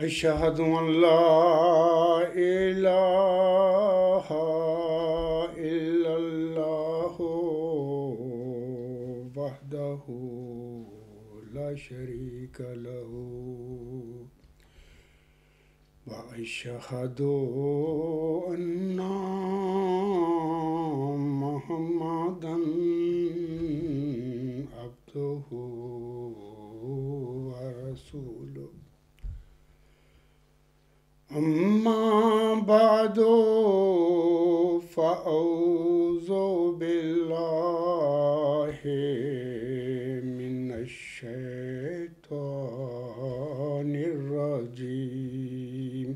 أشهد أن لا إله إلا الله وحده لا شريك له وأشهد أن محمدا عبده ورسوله أما بعد فأعوذ بالله من الشيطان الرجيم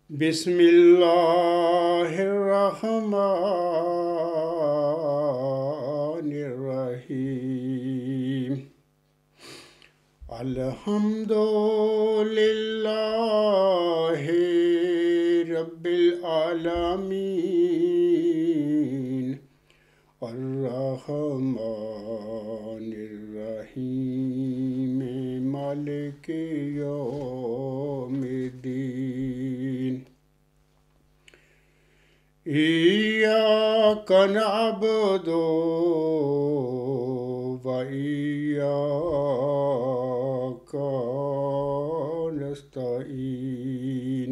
بسم الله الرحمن الرحيم الحمد لله رب العالمين الرحمن الرحيم مالك يوم الدين إياك نعبد وإياك نستعين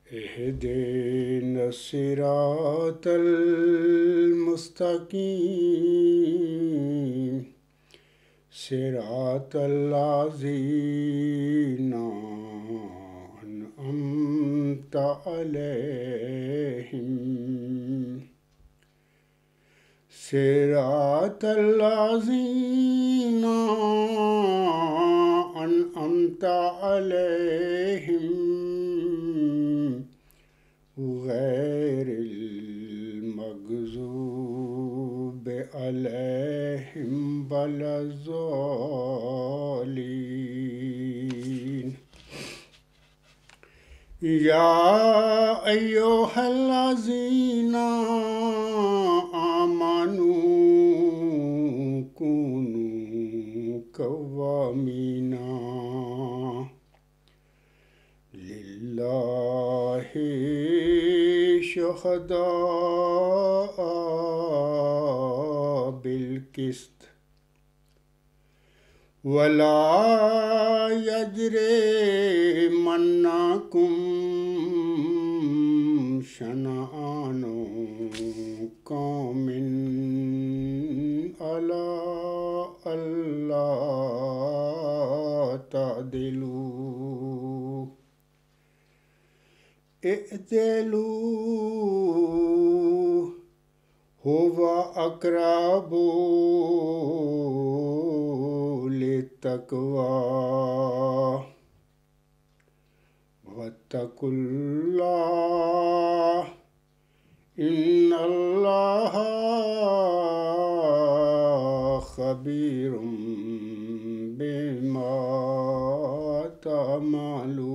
اهدنا الصراط المستقيم صراط الذين أنعمت عليهم صراط الذين أنعمت عليهم غير المغضوب عليهم ولا الضالين يا أيها الذين آمنوا كونوا قوامين لله شهداء بالقسط ولا يجرمنكم شنآن قوم على ألا تعدلوا اعدلوا هو أقرب للتقوى واتقوا الله إن الله خبير بما تعملون۔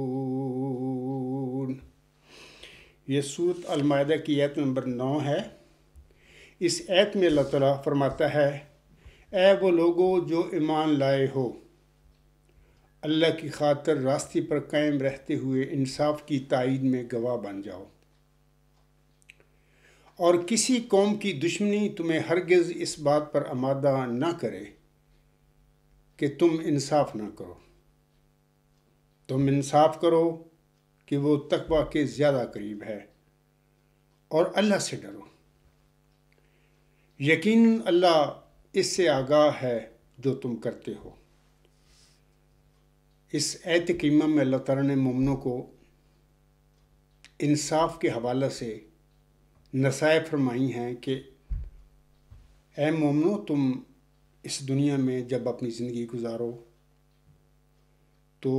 یہ سورۃ المائدہ کی آیت نمبر 9 ہے۔ اس آیت میں اللہ تعالیٰ فرماتا ہے، اے وہ لوگو جو ایمان لائے ہو، اللہ کی خاطر راستے پر قائم رہتے ہوئے انصاف کی تائید میں گواہ بن جاؤ، اور کسی قوم کی دشمنی تمہیں ہرگز اس بات پر آمادہ نہ کرے کہ تم انصاف نہ کرو۔ تم انصاف کرو کہ وہ تقوی کے زیادہ قریب ہے، اور اللہ سے ڈرو، یقیناً اللہ اس سے آگاہ ہے جو تم کرتے ہو۔ اس آیت کریمہ میں اللہ تعالیٰ نے مومنوں کو انصاف کے حوالے سے نصائح فرمائی ہیں کہ اے مومنو، تم اس دنیا میں جب اپنی زندگی گزارو تو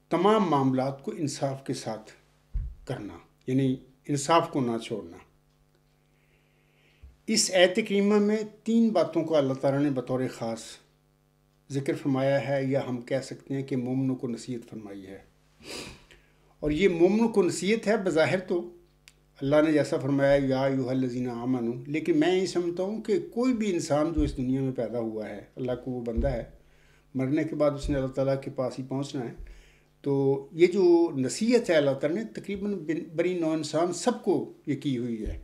تمام معاملات کو انصاف کے ساتھ کرنا، یعنی انصاف کو نہ چھوڑنا۔ اس آیت کریمہ میں 3 باتوں کو اللہ تعالیٰ نے بطور خاص ذکر فرمایا ہے، یا ہم کہہ سکتے ہیں کہ مومنوں کو نصیحت فرمائی ہے۔ اور یہ مومنوں کو نصیحت ہے بظاہر تو اللہ نے جیسا فرمایا یا ایھا الذین آمنوا، لیکن میں یہ سمجھتا ہوں کہ کوئی بھی انسان جو اس دنیا میں پیدا ہوا ہے، اللہ کو وہ بندہ ہے، مرنے کے بعد اس نے اللہ تعالیٰ کے پاس ہی پہنچنا ہے. تو یہ جو نصیحت ہے اللہ تعالیٰ نے تقریباً بنی نوع انسان سب کو یہ کی ہوئی ہے.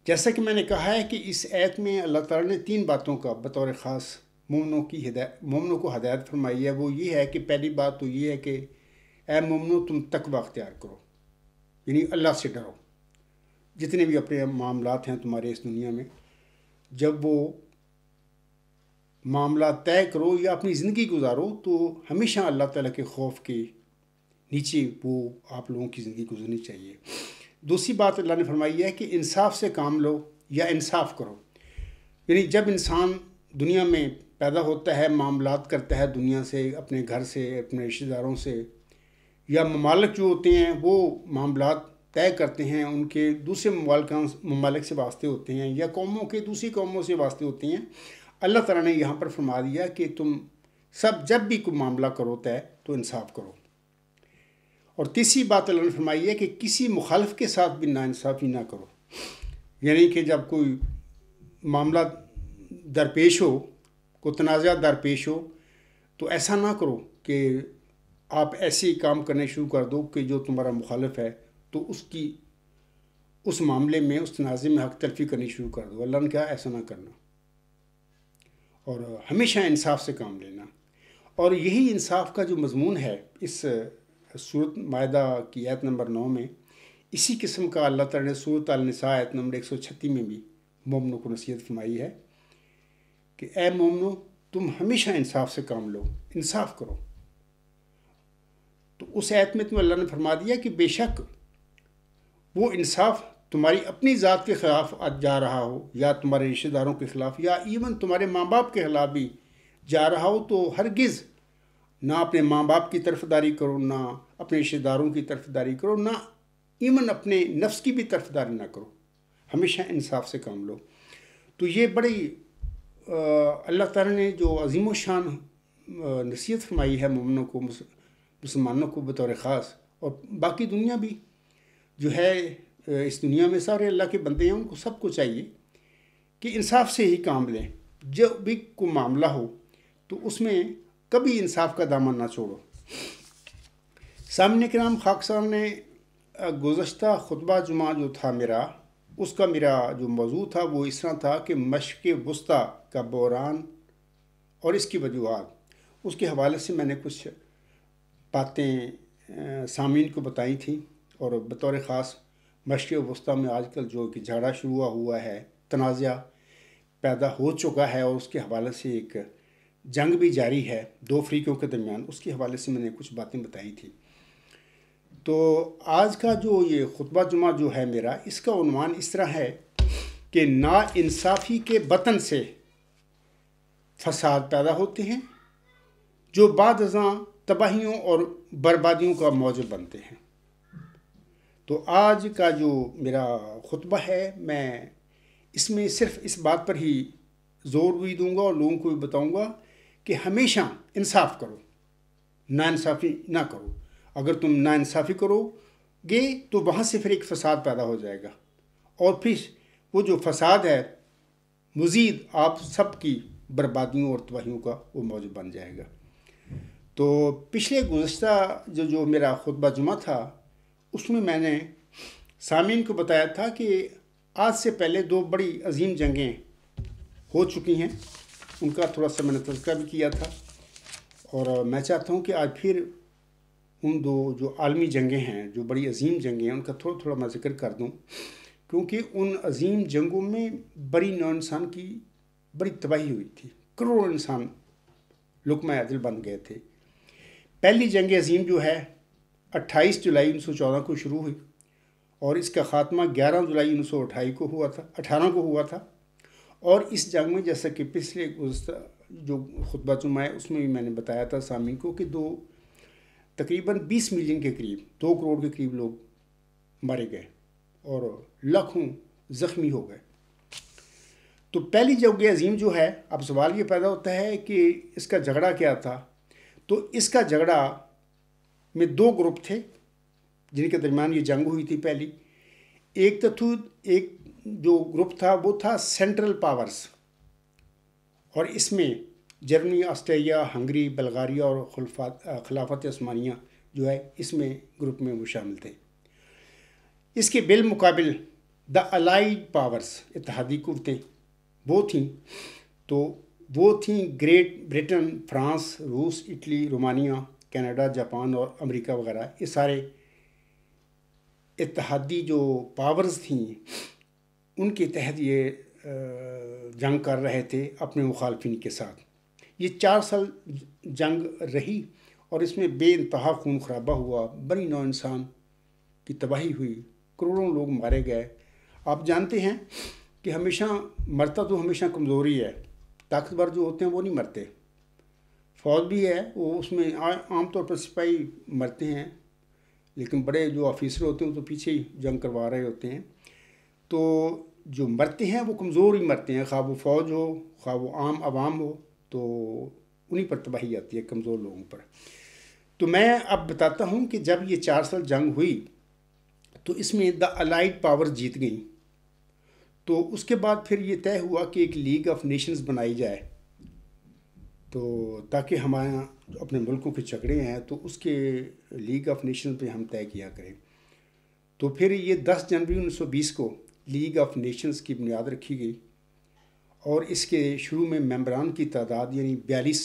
جیسا کہ میں نے کہا ہے کہ اس آیت میں اللہ تعالیٰ نے 3 باتوں کا بطور خاص مومنوں کو ہدایت فرمائی ہے. وہ یہ ہے کہ پہلی بات تو یہ ہے کہ اے مومنو تم تقویٰ اختیار کرو، یعنی اللہ سے ڈرو. جتنے بھی اپنے معاملات ہیں تمہارے اس دنیا میں، جب وہ معاملات طے کرو یا اپنی زندگی گزارو تو ہمیشہ اللہ تعالیٰ کے خوف کے نیچے وہ آپ لوگوں کی زندگی گزرنی چاہیے. دوسری بات اللہ نے فرمائی ہے کہ انصاف سے کام لو یا انصاف کرو. یعنی جب انسان دنیا میں پیدا ہوتا ہے، معاملات کرتا ہے دنیا سے، اپنے گھر سے، اپنے رشتہ داروں سے، یا ممالک جو ہوتے ہیں وہ معاملات طے کرتے ہیں، ان کے دوسرے ممالک سے واسطے ہوتے ہیں یا قوموں کے دوسری قوموں سے واسطے ہوتے ہیں. اللہ تعالیٰ نے یہاں پر فرما دیا کہ تم سب جب بھی کوئی معاملہ کرو طے تو انصاف کرو. اور تیسری بات اللہ نے فرمائی ہے کہ کسی مخالف کے ساتھ بھی ناانصافی نہ کرو. یعنی کہ جب کوئی معاملہ درپیش ہو، کوئی تنازع درپیش ہو، تو ایسا نہ کرو کہ آپ ایسے کام کرنے شروع کر دو کہ جو تمہارا مخالف ہے تو اس معاملے میں، اس تنازع میں حق تلفی کرنی شروع کر دو. اللہ نے کہا ایسا نہ کرنا اور ہمیشہ انصاف سے کام لینا. اور یہی انصاف کا جو مضمون ہے اس سورۃ مائدہ کی آیت نمبر 9 میں، اسی قسم کا اللہ تعالیٰ نے سورۃ النساء آیت نمبر 136 میں بھی مومنوں کو نصیحت فرمائی ہے کہ اے مومنو تم ہمیشہ انصاف سے کام لو، انصاف کرو. تو اس آیت میں تم اللہ نے فرما دیا کہ بے شک وہ انصاف تمہاری اپنی ذات کے خلاف جا رہا ہو یا تمہارے رشتہ داروں کے خلاف یا ایون تمہارے ماں باپ کے خلاف بھی جا رہا ہو، تو ہرگز نہ اپنے ماں باپ کی طرفداری کرو، نہ اپنے رشتہ داروں کی طرفداری کرو، نہ ایون اپنے نفس کی بھی طرفداری نہ کرو. ہمیشہ انصاف سے کام لو. تو یہ بڑی اللہ تعالیٰ نے جو عظیم و شان نصیحت فرمائی ہے مومنوں کو، مسلمانوں کو بطور خاص، اور باقی دنیا بھی جو ہے، اس دنیا میں سارے اللہ کے بندے ہیں، ان کو سب کو چاہیے کہ انصاف سے ہی کام لیں. جب بھی کوئی معاملہ ہو تو اس میں کبھی انصاف کا دامن نہ چھوڑو. سامعین کرام، خاک صاحب نے گزشتہ خطبہ جمعہ جو تھا میرا جو موضوع تھا وہ اس طرح تھا کہ مشرق وسطیٰ کا بحران اور اس کی وجوہات. اس کے حوالے سے میں نے کچھ باتیں سامعین کو بتائی تھیں، اور بطور خاص مشرق وسطیٰ میں آج کل جو کہ جھگڑا شروع ہوا ہے، تنازع پیدا ہو چکا ہے، اور اس کے حوالے سے ایک جنگ بھی جاری ہے 2 فریقوں کے درمیان، اس کے حوالے سے میں نے کچھ باتیں بتائی تھیں. تو آج کا جو یہ خطبہ جمعہ جو ہے میرا، اس کا عنوان اس طرح ہے کہ ناانصافی کے بطن سے فساد پیدا ہوتے ہیں جو بعد ازاں تباہیوں اور بربادیوں کا موجب بنتے ہیں. تو آج کا جو میرا خطبہ ہے، میں اس میں صرف اس بات پر ہی زور بھی دوں گا اور لوگوں کو بھی بتاؤں گا کہ ہمیشہ انصاف کرو، ناانصافی نہ کرو. اگر تم ناانصافی کرو گے تو وہاں سے پھر ایک فساد پیدا ہو جائے گا، اور پھر وہ جو فساد ہے مزید آپ سب کی بربادیوں اور تباہیوں کا وہ موجب بن جائے گا. تو پچھلے گزشتہ جو میرا خطبہ جمعہ تھا، اس میں نے سامعین کو بتایا تھا کہ آج سے پہلے 2 بڑی عظیم جنگیں ہو چکی ہیں، ان کا تھوڑا سا میں نے تذکرہ بھی کیا تھا، اور میں چاہتا ہوں کہ آج پھر ان 2 جو عالمی جنگیں ہیں، جو بڑی عظیم جنگیں ہیں، ان کا تھوڑا میں ذکر کر دوں، کیونکہ ان عظیم جنگوں میں بڑی نوع انسان کی بڑی تباہی ہوئی تھی. کروڑوں انسان لقمہ عدل بن گئے تھے. پہلی جنگ عظیم جو ہے 28 جولائی 1914 کو شروع ہوئی، اور اس کا خاتمہ 11 جولائی 1918 کو ہوا تھا. اور اس جنگ میں جیسا کہ پچھلے گزشتہ جو خطبہ جمعہ ہے اس میں بھی میں نے بتایا تھا سامعین کو کہ تقریباً 20 ملین کے قریب، 2 کروڑ کے قریب لوگ مارے گئے اور لاکھوں زخمی ہو گئے. تو پہلی جنگ عظیم جو ہے، اب سوال یہ پیدا ہوتا ہے کہ اس کا جھگڑا کیا تھا. تو اس کا جھگڑا میں 2 گروپ تھے جن کے درمیان یہ جنگ ہوئی تھی. پہلی ایک جو گروپ تھا وہ تھا سینٹرل پاورز، اور اس میں جرمنی، آسٹریلیا، ہنگری، بلغاریہ اور خلافت عثمانیہ جو ہے اس میں گروپ میں وہ شامل تھے۔ اس کے بالمقابل دا الائیڈ پاورز، اتحادی قوتیں وہ تھیں، تو وہ تھیں گریٹ برٹن، فرانس، روس، اٹلی، رومانیہ، کینیڈا، جاپان اور امریکہ وغیرہ۔ یہ سارے اتحادی جو پاورز تھیں ان کے تحت یہ جنگ کر رہے تھے اپنے مخالفین کے ساتھ۔ یہ 4 سال جنگ رہی اور اس میں بے انتہا خون خرابہ ہوا، بنی نوع انسان کی تباہی ہوئی، کروڑوں لوگ مارے گئے۔ آپ جانتے ہیں کہ ہمیشہ مرتا تو ہمیشہ کمزوری ہے، طاقتور جو ہوتے ہیں وہ نہیں مرتے۔ فوج بھی ہے وہ، اس میں عام طور پر سپاہی مرتے ہیں، لیکن بڑے جو آفیسر ہوتے ہیں وہ تو پیچھے ہی جنگ کروا رہے ہوتے ہیں۔ تو جو مرتے ہیں وہ کمزور ہی مرتے ہیں، خواہ وہ فوج ہو خواہ وہ عام عوام ہو، تو انہی پر تباہی آتی ہے، کمزور لوگوں پر۔ تو میں اب بتاتا ہوں کہ جب یہ 4 سال جنگ ہوئی تو اس میں دا الائیڈ پاور جیت گئیں۔ تو اس کے بعد پھر یہ طے ہوا کہ ایک لیگ آف نیشنز بنائی جائے، تو تاکہ ہمارا اپنے ملکوں کے جھگڑے ہیں تو اس کے لیگ آف نیشنز پہ ہم طے کیا کریں۔ تو پھر یہ 10 جنوری 1920 کو لیگ آف نیشنز کی بنیاد رکھی گئی، اور اس کے شروع میں ممبران کی تعداد یعنی 42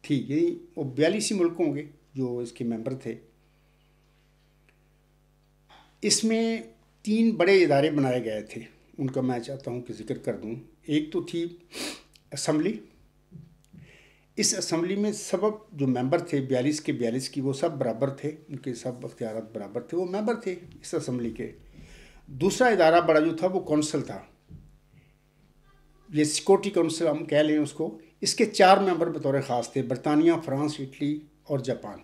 تھی، یعنی وہ 42 ہی ملک ہوں گے جو اس کے ممبر تھے۔ اس میں 3 بڑے ادارے بنائے گئے تھے، ان کا میں چاہتا ہوں کہ ذکر کر دوں۔ ایک تو تھی اسمبلی۔ اس اسمبلی میں سب جو ممبر تھے 42 کے 42 کی، وہ سب برابر تھے، ان کے سب اختیارات برابر تھے، وہ ممبر تھے اس اسمبلی کے۔ دوسرا ادارہ بڑا جو تھا وہ کونسل تھا، یہ سیکورٹی کونسل ہم کہہ لیں اس کو۔ اس کے 4 ممبر بطور خاص تھے، برطانیہ، فرانس، اٹلی اور جاپان،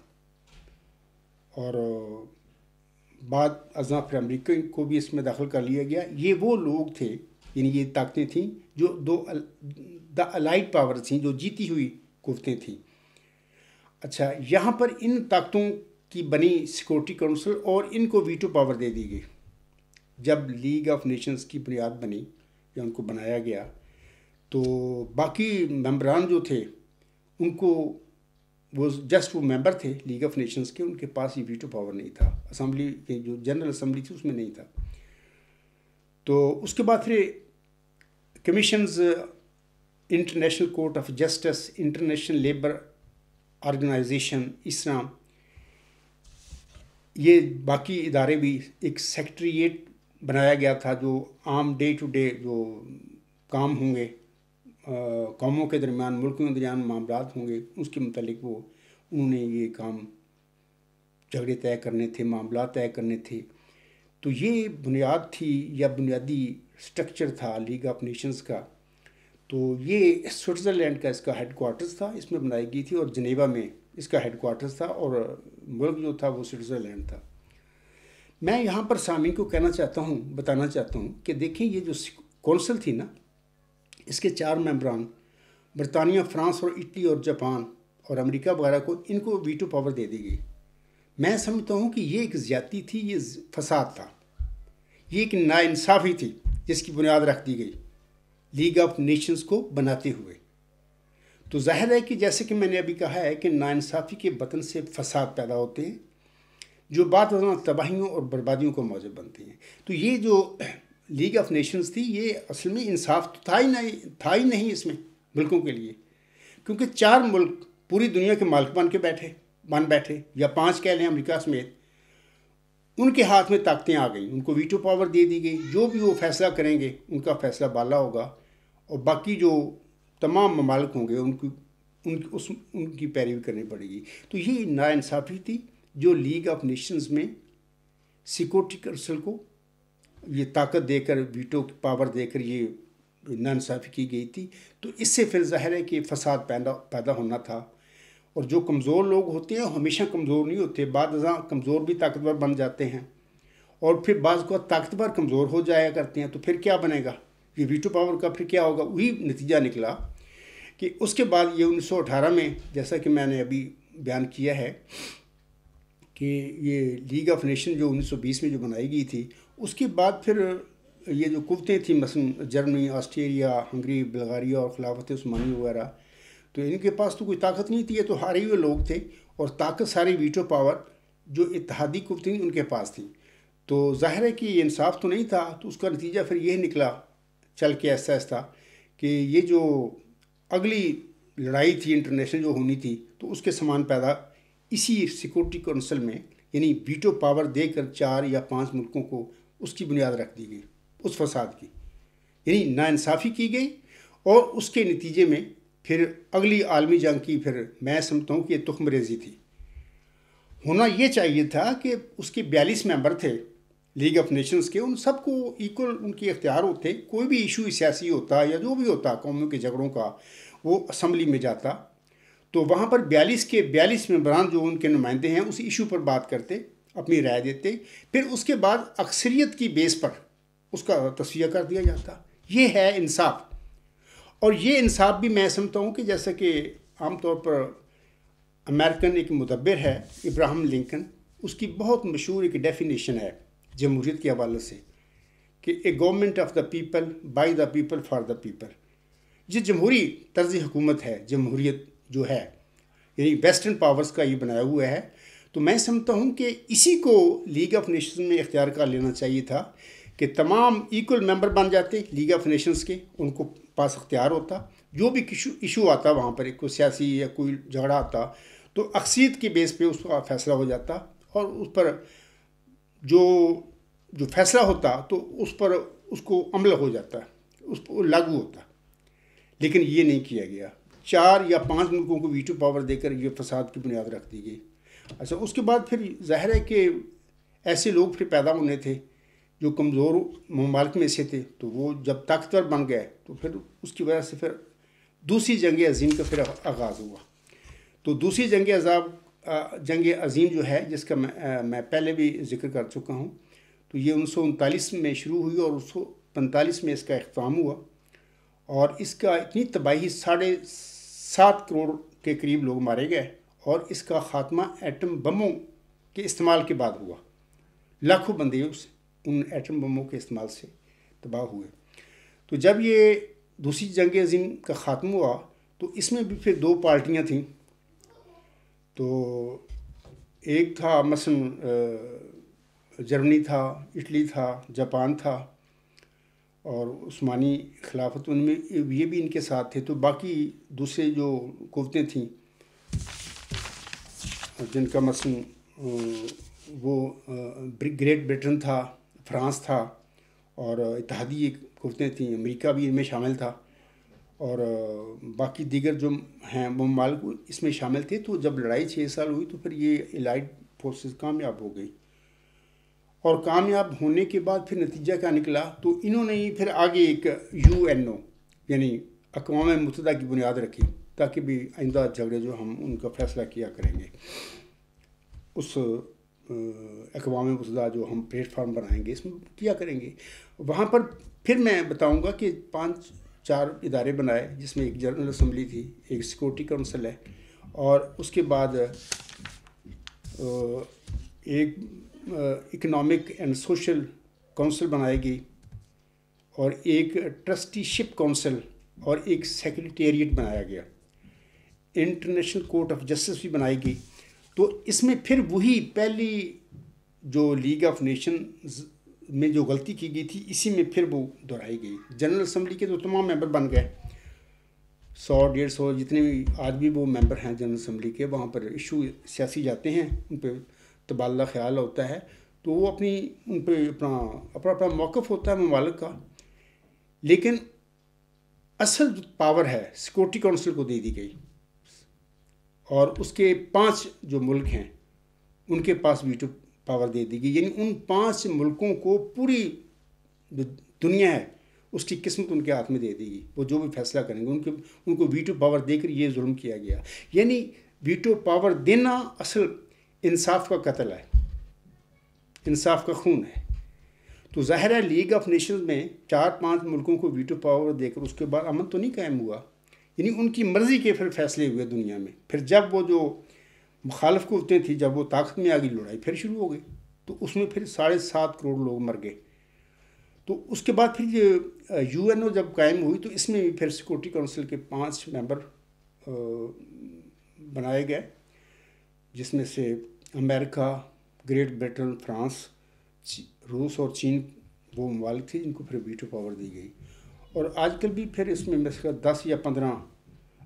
اور بعد ازاں پھر امریکہ کو بھی اس میں داخل کر لیا گیا۔ یہ وہ لوگ تھے، یعنی یہ طاقتیں تھیں جو دا الائیڈ پاور تھیں، جو جیتی ہوئی قوتیں تھیں۔ اچھا، یہاں پر ان طاقتوں کی بنی سیکورٹی کونسل، اور ان کو ویٹو پاور دے دی گئی۔ جب لیگ آف نیشنز کی بنیاد بنی یا ان کو بنایا گیا، تو باقی ممبران جو تھے ان کو وہ جسٹ وہ ممبر تھے لیگ آف نیشنز کے، ان کے پاس یہ ویٹو پاور نہیں تھا، اسمبلی کی جو جنرل اسمبلی تھی اس میں نہیں تھا۔ تو اس کے بعد پھر commissions, international court of justice, international labour organisation, اس طرح یہ باقی ادارے بھی، ایک سیکٹریٹ بنایا گیا تھا جو عام ڈے ٹو ڈے جو کام ہوں گے، قوموں کے درمیان، ملکوں کے درمیان معاملات ہوں گے، اس کے متعلق وہ انہوں نے یہ کام، جھگڑے طے کرنے تھے، معاملات طے کرنے تھے۔ تو یہ بنیاد تھی یا بنیادی سٹرکچر تھا لیگ آف نیشنز کا۔ تو یہ سوئٹزرلینڈ کا اس کا ہیڈ کوارٹرز تھا، اس میں بنائی گئی تھی، اور جنیوا میں اس کا ہیڈ کوارٹرز تھا، اور ملک جو تھا وہ سوئٹزرلینڈ تھا۔ میں یہاں پر سامعین کو کہنا چاہتا ہوں، بتانا چاہتا ہوں کہ دیکھیں یہ جو کونسل تھی نا، اس کے 4 ممبران برطانیہ، فرانس اور اٹلی اور جاپان اور امریکہ وغیرہ کو، ان کو ویٹو پاور دے دی گئی۔ میں سمجھتا ہوں کہ یہ ایک زیادتی تھی، یہ فساد تھا، یہ ایک ناانصافی تھی جس کی بنیاد رکھ دی گئی لیگ آف نیشنز کو بناتے ہوئے۔ تو ظاہر ہے کہ جیسے کہ میں نے ابھی کہا ہے کہ ناانصافی کے بطن سے فساد پیدا ہوتے ہیں، جو بعد ازاں تباہیوں اور بربادیوں کو موجب بنتے ہیں۔ تو یہ جو لیگ آف نیشنز تھی، یہ اصل میں انصاف تو تھا ہی نہیں اس میں ملکوں کے لیے، کیونکہ 4 ملک پوری دنیا کے مالک بن بیٹھے، یا 5 کہہ لیں امریکہ سمیت، ان کے ہاتھ میں طاقتیں آ گئیں، ان کو ویٹو پاور دے دی گئی، جو بھی وہ فیصلہ کریں گے ان کا فیصلہ بالا ہوگا، اور باقی جو تمام ممالک ہوں گے ان کی پیروی کرنی پڑے گی۔ تو یہ ناانصافی تھی جو لیگ آف نیشنز میں سیکورٹی کونسل کو یہ طاقت دے کر، ویٹو پاور دے کر یہ ناانصافی کی گئی تھی۔ تو اس سے پھر ظاہر ہے کہ فساد پیدا ہونا تھا، اور جو کمزور لوگ ہوتے ہیں ہمیشہ کمزور نہیں ہوتے، بعد ازاں کمزور بھی طاقتور بن جاتے ہیں، اور پھر بعض کو طاقتور کمزور ہو جایا کرتے ہیں، تو پھر کیا بنے گا؟ یہ ویٹو پاور کا پھر کیا ہوگا؟ وہی نتیجہ نکلا کہ اس کے بعد یہ 1918 میں، جیسا کہ میں نے ابھی بیان کیا ہے کہ یہ لیگ آف نیشن جو 1920 میں جو بنائی گئی تھی، اس کے بعد پھر یہ جو قوتیں تھیں، مثلا جرمنی، آسٹریلیا، ہنگری، بلغاریہ اور خلافت عثمانیہ وغیرہ، تو ان کے پاس تو کوئی طاقت نہیں تھی، یہ تو ہارے ہوئے لوگ تھے، اور طاقت ساری ویٹو پاور جو اتحادی قوتیں ان کے پاس تھیں. تو ظاہر ہے کہ یہ انصاف تو نہیں تھا. تو اس کا نتیجہ پھر یہ نکلا چل کے ایسا ایسا کہ یہ جو اگلی لڑائی تھی انٹرنیشنل جو ہونی تھی، تو اس کے سامان پیدا اسی سیکورٹی کونسل میں، یعنی ویٹو پاور دے کر 4 یا 5 ملکوں کو اس کی بنیاد رکھ دی گئی، اس فساد کی، یعنی ناانصافی کی گئی. اور اس کے نتیجے میں پھر اگلی عالمی جنگ کی پھر میں سمجھتا ہوں کہ یہ تخم ریزی تھی. ہونا یہ چاہیے تھا کہ اس کے 42 ممبر تھے لیگ آف نیشنز کے، ان سب کو ایکول ان کے اختیار ہوتے. کوئی بھی ایشو سیاسی ہوتا یا جو بھی ہوتا قوموں کے جھگڑوں کا، وہ اسمبلی میں جاتا، تو وہاں پر 42 کے 42 ممبران جو ان کے نمائندے ہیں اس ایشو پر بات کرتے، اپنی رائے دیتے، پھر اس کے بعد اکثریت کی بیس پر اس کا تصفیہ کر دیا جاتا. یہ ہے انصاف. اور یہ انصاف بھی میں سمجھتا ہوں کہ جیسا کہ عام طور پر امریکن ایک مدبر ہے ابراہم لنکن، اس کی بہت مشہور ایک ڈیفینیشن ہے جمہوریت کے حوالے سے کہ a government of the people by the people for the people. جو جمہوری طرز حکومت ہے، جمہوریت جو ہے، یعنی ویسٹرن پاورز کا یہ بنایا ہوا ہے. تو میں سمجھتا ہوں کہ اسی کو لیگ آف نیشنز میں اختیار کر لینا چاہیے تھا کہ تمام ایکول ممبر بن جاتے لیگ آف نیشنز کے، ان کو پاس اختیار ہوتا. جو بھی ایشو آتا وہاں پر، کوئی سیاسی یا کوئی جھگڑا آتا، تو اکثریت کے بیس پہ اس کا فیصلہ ہو جاتا، اور اس پر جو فیصلہ ہوتا تو اس پر اس کو عمل ہو جاتا، اس پر لاگو ہوتا. لیکن یہ نہیں کیا گیا. 4 یا 5 ملکوں کو ویٹو پاور دے کر یہ فساد کی بنیاد رکھ دی گئی. اچھا، اس کے بعد پھر ظاہر ہے کہ ایسے لوگ پھر پیدا ہونے تھے جو کمزور ممالک میں سے تھے، تو وہ جب طاقتور بن گئے تو پھر اس کی وجہ سے پھر دوسری جنگ عظیم کا پھر آغاز ہوا. تو دوسری جنگ عظیم جو ہے، جس کا میں پہلے بھی ذکر کر چکا ہوں، تو یہ 1939 میں شروع ہوئی اور 1945 میں اس کا اختتام ہوا. اور اس کا اتنی تباہی، 7.5 کروڑ کے قریب لوگ مارے گئے، اور اس کا خاتمہ ایٹم بموں کے استعمال کے بعد ہوا. لاکھوں بندے ان ایٹم بموں کے استعمال سے تباہ ہوئے. تو جب یہ دوسری جنگ عظیم کا خاتمہ ہوا تو اس میں بھی پھر 2 پارٹیاں تھیں. تو ایک تھا مثلا جرمنی تھا، اٹلی تھا، جاپان تھا، اور عثمانی خلافت ان میں یہ بھی ان کے ساتھ تھے. تو باقی دوسرے جو قوتیں تھیں جن کا مثلا وہ گریٹ برٹن تھا، فرانس تھا، اور اتحادی قوتیں تھیں، امریکہ بھی ان میں شامل تھا، اور باقی دیگر جو ہیں وہ ممالک اس میں شامل تھے. تو جب لڑائی 6 سال ہوئی تو پھر یہ الائڈ فورسز کامیاب ہو گئی. اور کامیاب ہونے کے بعد پھر نتیجہ کیا نکلا؟ تو انہوں نے ہی پھر آگے ایک UNO یعنی اقوام متحدہ کی بنیاد رکھی، تاکہ بھی آئندہ جھگڑے جو ہم ان کا فیصلہ کیا کریں گے، اس اقوام متحدہ جو ہم پلیٹ فارم بنائیں گے اس میں کیا کریں گے. وہاں پر پھر میں بتاؤں گا کہ 4 ادارے بنائے، جس میں ایک جنرل اسمبلی تھی، ایک سیکورٹی کونسل ہے، اور اس کے بعد ایک اکنامک اینڈ سوشل کونسل بنائی گئی، اور ایک ٹرسٹی شپ کونسل، اور ایک سیکریٹریٹ بنایا گیا. انٹرنیشنل کورٹ آف جسٹس بھی بنائی گئی. تو اس میں پھر وہی پہلی جو لیگ آف نیشنز میں جو غلطی کی گئی تھی اسی میں پھر وہ دہرائی گئی. جنرل اسمبلی کے تو تمام ممبر بن گئے، 100-150 جتنے بھی آج بھی وہ ممبر ہیں جنرل اسمبلی کے. وہاں پر ایشو سیاسی جاتے ہیں، ان پہ تبادلہ خیال ہوتا ہے، تو وہ ان پہ اپنا موقف ہوتا ہے ممالک کا. لیکن اصل جو پاور ہے سیکورٹی کونسل کو دے دی گئی، اور اس کے 5 جو ملک ہیں ان کے پاس ویٹو پاور دے دی گئی. یعنی ان 5 ملکوں کو پوری دنیا ہے اس کی قسمت ان کے ہاتھ میں دے دی گئی. وہ جو بھی فیصلہ کریں گے ان کو ویٹو پاور دے کر یہ ظلم کیا گیا. یعنی ویٹو پاور دینا اصل انصاف کا قتل ہے، انصاف کا خون ہے. تو ظاہر ہے لیگ آف نیشنز میں 4-5 ملکوں کو ویٹو پاور دے کر اس کے بعد امن تو نہیں قائم ہوا. یعنی ان کی مرضی کے پھر فیصلے ہوئے دنیا میں. پھر جب وہ جو مخالف قوتیں تھیں جب وہ طاقت میں آ گئی، لڑائی پھر شروع ہو گئی. تو اس میں پھر 7.5 کروڑ لوگ مر گئے. تو اس کے بعد پھر یہ UNO جب قائم ہوئی تو اس میں بھی پھر سیکورٹی کونسل کے 5 ممبر بنائے گئے، جس میں سے امریکہ، گریٹ برٹن، فرانس، روس اور چین وہ ممالک تھے جن کو پھر ویٹو پاور دی گئی. اور آج کل بھی پھر اس میں مثلا 10 یا 15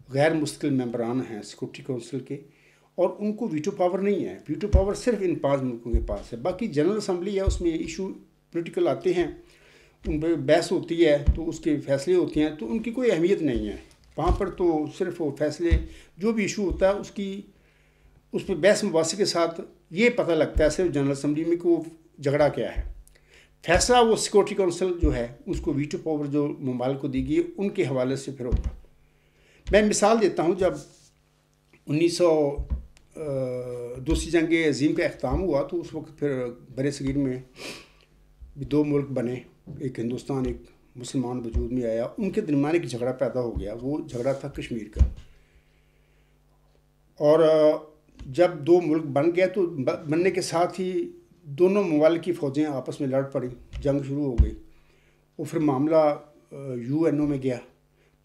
غیر مستقل ممبران ہیں سیکورٹی کونسل کے، اور ان کو ویٹو پاور نہیں ہے. ویٹو پاور صرف ان 5 ملکوں کے پاس ہے. باقی جنرل اسمبلی ہے، اس میں ایشو پولیٹیکل آتے ہیں، ان پہ بحث ہوتی ہے تو اس کے فیصلے ہوتے ہیں، تو ان کی کوئی اہمیت نہیں ہے وہاں پر. تو صرف وہ فیصلے جو بھی ایشو ہوتا ہے اس پہ بحث مباحثے کے ساتھ یہ پتہ لگتا ہے صرف جنرل اسمبلی میں کہ وہ جھگڑا کیا ہے. فیصلہ وہ سیکورٹی کونسل جو ہے اس کو ویٹو پاور جو ممالک کو دی گئی ان کے حوالے سے پھر ہوگا. میں مثال دیتا ہوں، جب 1902 جنگ عظیم کا اختتام ہوا تو اس وقت پھر بر صغیر میں 2 ملک بنے، ایک ہندوستان، ایک مسلمان وجود میں آیا. ان کے درمیان ایک جھگڑا پیدا ہو گیا، وہ جھگڑا تھا کشمیر کا. اور جب 2 ملک بن گئے تو بننے کے ساتھ ہی دونوں ممالک کی فوجیں آپس میں لڑ پڑیں، جنگ شروع ہو گئی. اور پھر معاملہ UN میں گیا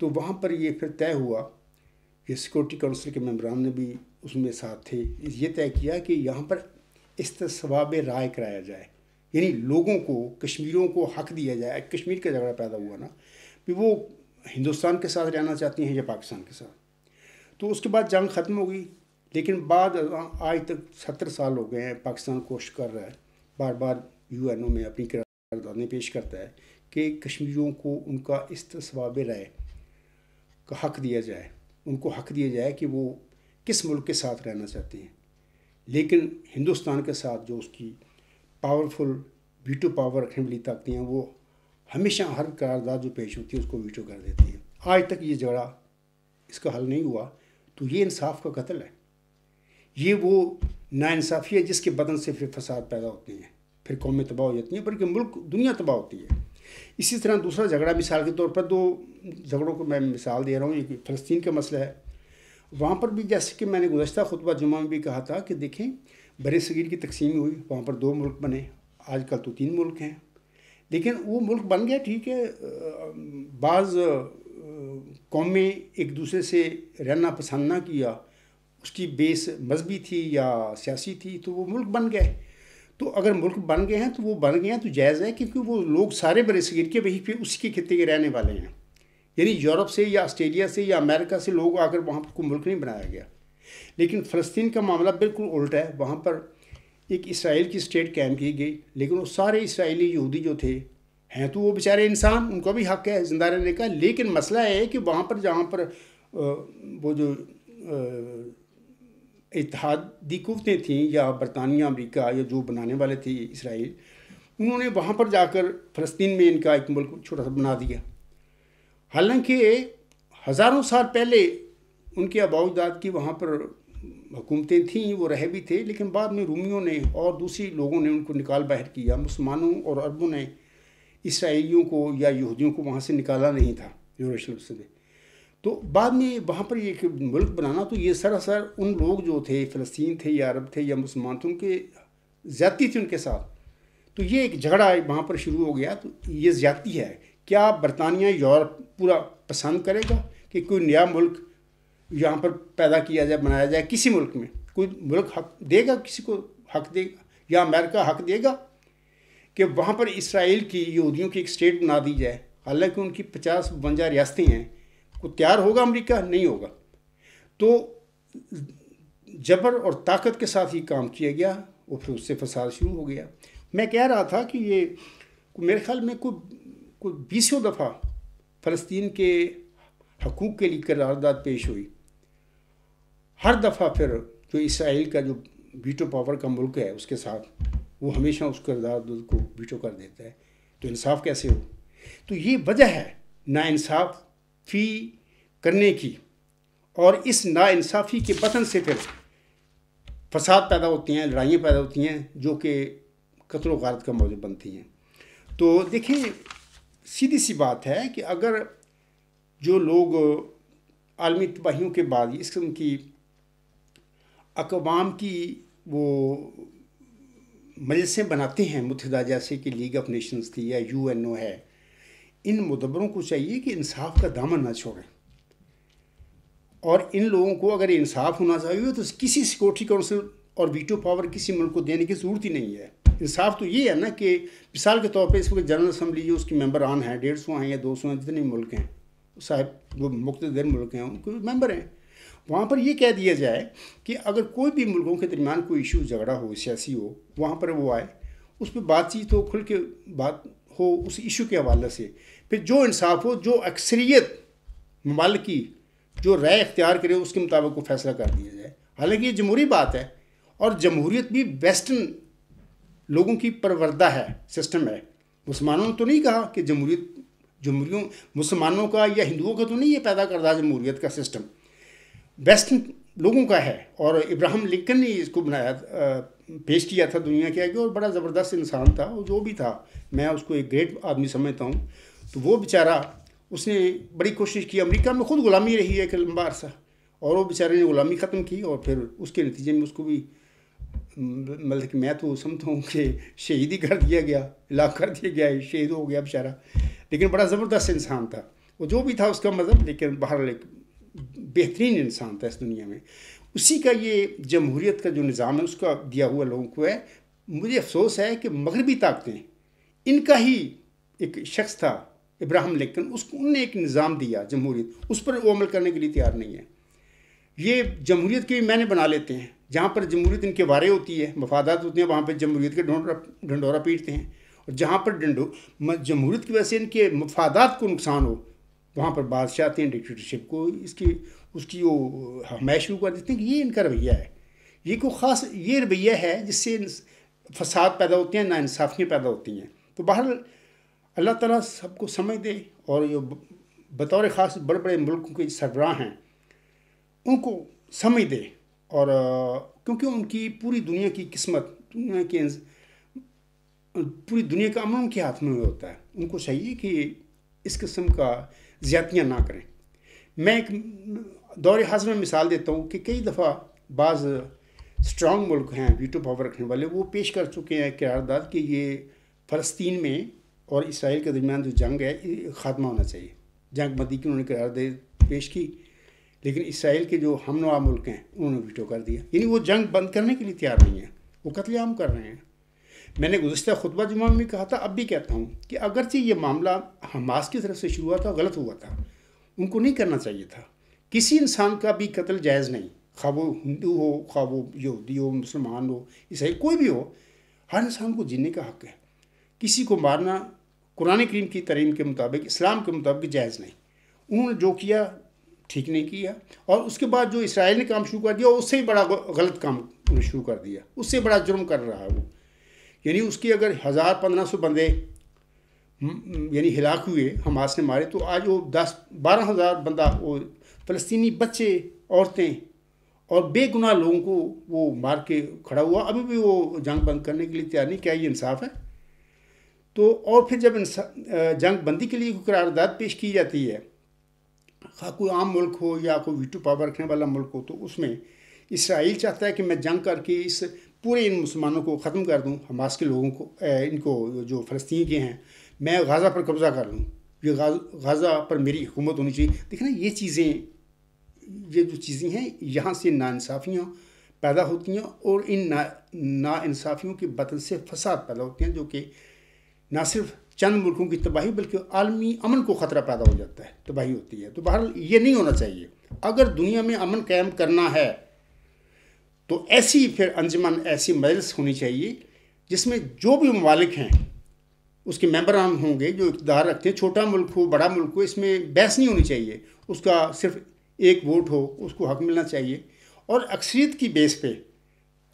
تو وہاں پر یہ پھر طے ہوا کہ سیکورٹی کونسل کے ممبران نے بھی اس میں ساتھ تھے، یہ طے کیا کہ یہاں پر استصواب رائے کرایا جائے، یعنی لوگوں کو، کشمیریوں کو حق دیا جائے. کشمیر کا جھگڑا پیدا ہوا نا کہ وہ ہندوستان کے ساتھ رہنا چاہتی ہیں یا پاکستان کے ساتھ. تو اس کے بعد جنگ ختم ہو گئی، لیکن بعد آج تک 70 سال ہو گئے ہیں پاکستان کوشش کر رہا ہے، بار بار UN میں اپنی قراردادیں پیش کرتا ہے کہ کشمیریوں کو ان کا استصواب رائے کا حق دیا جائے، ان کو حق دیا جائے کہ وہ کس ملک کے ساتھ رہنا چاہتے ہیں. لیکن ہندوستان کے ساتھ جو اس کی پاورفل ویٹو پاور رکھنے والی طاقتیں ہیں، وہ ہمیشہ ہر قرارداد جو پیش ہوتی ہے اس کو ویٹو کر دیتی ہیں. آج تک یہ جھگڑا اس کا حل نہیں ہوا. تو یہ انصاف کا قتل ہے، یہ وہ ناانصافی ہے جس کے بدن سے پھر فساد پیدا ہوتے ہیں، پھر قومیں تباہ ہو جاتی ہیں، بلکہ ملک، دنیا تباہ ہوتی ہے. اسی طرح دوسرا جھگڑا مثال کے طور پر 2 جھگڑوں کو میں مثال دے رہا ہوں. ایک فلسطین کا مسئلہ ہے. وہاں پر بھی جیسے کہ میں نے گزشتہ خطبہ جمعہ میں بھی کہا تھا کہ دیکھیں بر صغیر کی تقسیم ہوئی، وہاں پر 2 ملک بنے، آج کل تو 3 ملک ہیں. لیکن وہ ملک بن گیا، ٹھیک ہے، بعض قومیں ایک دوسرے سے رہنا پسند نہ کیا، اس کی بیس مذہبی تھی یا سیاسی تھی، تو وہ ملک بن گئے. تو اگر ملک بن گئے ہیں تو وہ بن گئے ہیں تو جائز ہے، کیونکہ وہ لوگ سارے بر صغیر کے وہیں پہ اسی کے خطے کے رہنے والے ہیں. یعنی یورپ سے یا آسٹریلیا سے یا امریکہ سے لوگ آ کر وہاں پر کوئی ملک نہیں بنایا گیا. لیکن فلسطین کا معاملہ بالکل الٹا ہے. وہاں پر ایک اسرائیل کی اسٹیٹ قائم کی گئی، لیکن وہ سارے اسرائیلی یہودی جو تھے ہیں تو وہ بیچارے انسان، ان کو بھی حق ہے زندہ رہنے کا. لیکن مسئلہ ہے کہ وہاں پر جہاں پر وہ جو اتحادی قوتیں تھیں یا برطانیہ، امریکہ یا جو بنانے والے تھے اسرائیل، انہوں نے وہاں پر جا کر فلسطین میں ان کا ایک ملک چھوٹا سا بنا دیا. حالانکہ ہزاروں سال پہلے ان کے آباء و اجداد کی وہاں پر حکومتیں تھیں، وہ رہے بھی تھے، لیکن بعد میں رومیوں نے اور دوسری لوگوں نے ان کو نکال باہر کیا. مسلمانوں اور عربوں نے اسرائیلیوں کو یا یہودیوں کو وہاں سے نکالا نہیں تھا یروشلم سے. تو بعد میں وہاں پر ایک ملک بنانا، تو یہ سراسر ان لوگ جو تھے، فلسطین تھے یا عرب تھے یا مسلمان تھے، ان کے زیادتی تھی ان کے ساتھ. تو یہ ایک جھگڑا وہاں پر شروع ہو گیا. تو یہ زیادتی ہے. کیا برطانیہ، یورپ پورا پسند کرے گا کہ کوئی نیا ملک یہاں پر پیدا کیا جائے، بنایا جائے؟ کسی ملک میں کوئی ملک حق دے گا، کسی کو حق دے گا، یا امریکہ حق دے گا کہ وہاں پر اسرائیل کی یہودیوں کی ایک اسٹیٹ بنا دی جائے؟ حالانکہ ان کی 50-52 ریاستیں ہیں. کو تیار ہوگا امریکہ؟ نہیں ہوگا. تو جبر اور طاقت کے ساتھ ہی کام کیا گیا، اور پھر اس سے فساد شروع ہو گیا. میں کہہ رہا تھا کہ یہ میرے خیال میں کوئی 20 دفعہ فلسطین کے حقوق کے لیے قرارداد پیش ہوئی. ہر دفعہ پھر جو اسرائیل کا جو ویٹو پاور کا ملک ہے اس کے ساتھ وہ ہمیشہ اس قرارداد کو ویٹو کر دیتا ہے. تو انصاف کیسے ہو؟ تو یہ وجہ ہے ناانصافی کرنے کی، اور اس ناانصافی کے بطن سے پھر فساد پیدا ہوتے ہیں، لڑائیاں پیدا ہوتی ہیں جو کہ قتل و غارت کا موضوع بنتی ہیں. تو دیکھیں سیدھی سی بات ہے کہ اگر جو لوگ عالمی تباہیوں کے بعد اس قسم کی اقوام کی وہ مجلسیں بناتے ہیں، متحدہ جیسے کہ لیگ آف نیشنز تھی یا UNO ہے، ان مدبروں کو چاہیے کہ انصاف کا دامن نہ چھوڑیں. اور ان لوگوں کو اگر انصاف ہونا چاہیے تو کسی سیکورٹی کونسل اور ویٹو پاور کسی ملک کو دینے کی ضرورت ہی نہیں ہے۔ انصاف تو یہ ہے نا کہ مثال کے طور پہ اس وقت جنرل اسمبلی جو اس کے ممبران ہیں 150 ہیں یا 200 ہیں، جتنے ملک ہیں صاحب وہ مقتدر ملک ہیں ان کے ممبر ہیں، وہاں پر یہ کہہ دیا جائے کہ اگر کوئی بھی ملکوں کے درمیان کوئی ایشو جھگڑا ہو سیاسی ہو، وہاں پر وہ آئے، اس پہ بات چیت ہو، کھل کے بات ہو اس ایشو کے حوالے سے، پھر جو انصاف ہو، جو اکثریت ممالک کی جو رائے اختیار کرے اس کے مطابق وہ فیصلہ کر دیا جائے۔ حالانکہ یہ جمہوری بات ہے، اور جمہوریت بھی ویسٹرن لوگوں کی پروردہ ہے، سسٹم ہے۔ مسلمانوں نے تو نہیں کہا کہ جمہوریوں مسلمانوں کا یا ہندوؤں کا تو نہیں یہ پیدا کردہ جمہوریت کا سسٹم، ویسٹرن لوگوں کا ہے۔ اور ابراہم لنکن نے اس کو بنایا، پیش کیا تھا دنیا کے آگے، اور بڑا زبردست انسان تھا، وہ جو بھی تھا، میں اس کو ایک گریٹ آدمی سمجھتا ہوں۔ تو وہ بیچارہ اس نے بڑی کوشش کی، امریکہ میں خود غلامی رہی ہے ایک لمبا عرصہ، اور وہ بیچارے نے غلامی ختم کی، اور پھر اس کے نتیجے میں اس کو بھی مطلب کہ میں تو سمجھتا ہوں کہ شہید ہی کر دیا گیا، ہلاک کر دیا گیا، شہید ہو گیا بیچارہ، لیکن بڑا زبردست انسان تھا وہ، جو بھی تھا اس کا مذہب، لیکن بہرحال ایک بہترین انسان تھا اس دنیا میں۔ اسی کا یہ جمہوریت کا جو نظام ہے اس کا دیا ہوا لوگوں کو ہے۔ مجھے افسوس ہے کہ مغربی طاقتیں، ان کا ہی ایک شخص تھا ابراہم لنکن، انہوں نے ایک نظام دیا جمہوریت، اس پر وہ عمل کرنے کے لیے تیار نہیں ہے۔ یہ جمہوریت کے معنی بنا لیتے ہیں، جہاں پر جمہوریت ان کے وارے ہوتی ہے، مفادات ہوتے ہیں، وہاں پہ جمہوریت کے ڈھنڈورا پیٹتے ہیں، اور جہاں پر جمہوریت کی وجہ سے ان کے مفادات کو نقصان ہو، وہاں پر بادشاہ آتے ہیں ڈکٹیٹرشپ کو اس کی وہ حمایت شروع کر دیتے ہیں کہ یہ ان کا رویہ ہے۔ یہ کوئی خاص یہ رویہ ہے جس سے فساد پیدا ہوتے ہیں، ناانصافیاں پیدا ہوتی ہیں۔ تو بہرحال اللہ تعالیٰ سب کو سمجھ دے، اور یہ بطور خاص بڑے بڑے ملکوں کے سربراہ ہیں ان کو سمجھ دے، اور کیونکہ ان کی پوری دنیا کی قسمت، پوری دنیا کا امن ان کے ہاتھ میں ہوتا ہے، ان کو چاہیے کہ اس قسم کا زیادتیاں نہ کریں۔ میں ایک دور حاضر میں مثال دیتا ہوں کہ کئی دفعہ بعض اسٹرانگ ملک ہیں ویٹو پاور رکھنے والے، وہ پیش کر چکے ہیں قرارداد کہ یہ فلسطین میں اور اسرائیل کے درمیان جو جنگ ہے یہ خاتمہ ہونا چاہیے، جنگ بندی کی انہوں نے قرارداد پیش کی، لیکن اسرائیل کے جو ہم نوا ملک ہیں انہوں نے ویٹو کر دیا، یعنی وہ جنگ بند کرنے کے لیے تیار نہیں ہیں، وہ قتل عام کر رہے ہیں۔ میں نے گزشتہ خطبہ جمعہ میں کہا تھا، اب بھی کہتا ہوں کہ اگرچہ یہ معاملہ حماس کی طرف سے شروع ہوا تھا، غلط ہوا تھا، ان کو نہیں کرنا چاہیے تھا۔ کسی انسان کا بھی قتل جائز نہیں، خواہ وہ ہندو ہو، خواہ وہ یہودی ہو، مسلمان ہو، عیسائی، کوئی بھی ہو، ہر انسان کو جینے کا حق ہے۔ کسی کو مارنا قرآن کریم کی تعلیم کے مطابق، اسلام کے مطابق جائز نہیں۔ انہوں نے جو کیا ٹھیک نہیں کیا، اور اس کے بعد جو اسرائیل نے کام شروع کر دیا اس سے بڑا غلط کام شروع کر دیا، اس سے بڑا جرم کر رہا ہے وہ۔ یعنی اس کی اگر 1500 بندے یعنی ہلاک ہوئے حماس نے مارے، تو آج وہ 12,000 بندہ وہ فلسطینی بچے، عورتیں اور بے گناہ لوگوں کو وہ مار کے کھڑا ہوا، ابھی بھی وہ جنگ بند کرنے کے لیے تیار نہیں۔ کیا یہ انصاف ہے؟ تو اور پھر جب جنگ بندی کے لیے کوئی قرارداد پیش کی جاتی ہے، خواہ کوئی عام ملک ہو یا کوئی ویٹو پاور رکھنے والا ملک ہو، تو اس میں اسرائیل چاہتا ہے کہ میں جنگ کر کے اس پورے ان مسلمانوں کو ختم کر دوں، حماس کے لوگوں کو، ان کو جو فلسطین کے ہیں، میں غازہ پر قبضہ کر لوں، یہ غازہ پر میری حکومت ہونی چاہیے۔ دیکھیں نا، یہ جو چیزیں ہیں، یہاں سے ناانصافیاں پیدا ہوتی ہیں، اور ان ناانصافیوں کے بدل سے فساد پیدا ہوتے ہیں، جو کہ نہ صرف چند ملکوں کی تباہی بلکہ عالمی امن کو خطرہ پیدا ہو جاتا ہے، تباہی ہوتی ہے۔ تو بہرحال یہ نہیں ہونا چاہیے۔ اگر دنیا میں امن قائم کرنا ہے تو ایسی پھر انجمن، ایسی مجلس ہونی چاہیے جس میں جو بھی ممالک ہیں اس کے ممبران ہوں گے جو اقتدار رکھتے ہیں، چھوٹا ملک ہو بڑا ملک ہو، اس میں بحث نہیں ہونی چاہیے، اس کا صرف ایک ووٹ ہو، اس کو حق ملنا چاہیے، اور اکثریت کی بیس پہ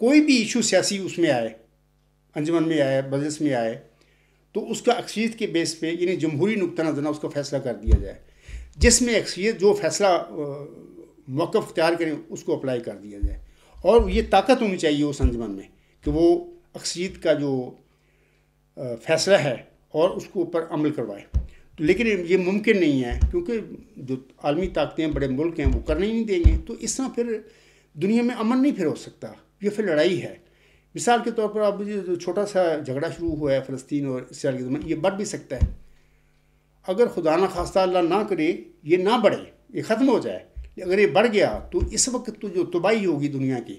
کوئی بھی ایشو سیاسی اس میں آئے، انجمن میں آئے، مجلس میں آئے، تو اس کا اکثریت کے بیس پہ، یعنی جمہوری نقطہ نظر اس کا فیصلہ کر دیا جائے، جس میں اکثریت جو فیصلہ موقف اختیار کریں اس کو اپلائی کر دیا جائے، اور یہ طاقت ہونی چاہیے اس انجمن میں کہ وہ اکثریت کا جو فیصلہ ہے اور اس کو اوپر عمل کروائے۔ لیکن یہ ممکن نہیں ہے، کیونکہ جو عالمی طاقتیں بڑے ملک ہیں وہ کرنے ہی نہیں دیں گے، تو اس طرح پھر دنیا میں امن نہیں پھر ہو سکتا، یہ پھر لڑائی ہے۔ مثال کے طور پر اب جو چھوٹا سا جھگڑا شروع ہوا ہے فلسطین اور اسرائیل کے درمیان، یہ بڑھ بھی سکتا ہے، اگر خدا نہ خواستہ اللہ نہ کرے یہ نہ بڑھے، یہ ختم ہو جائے، اگر یہ بڑھ گیا تو اس وقت تو جو تباہی ہوگی دنیا کی،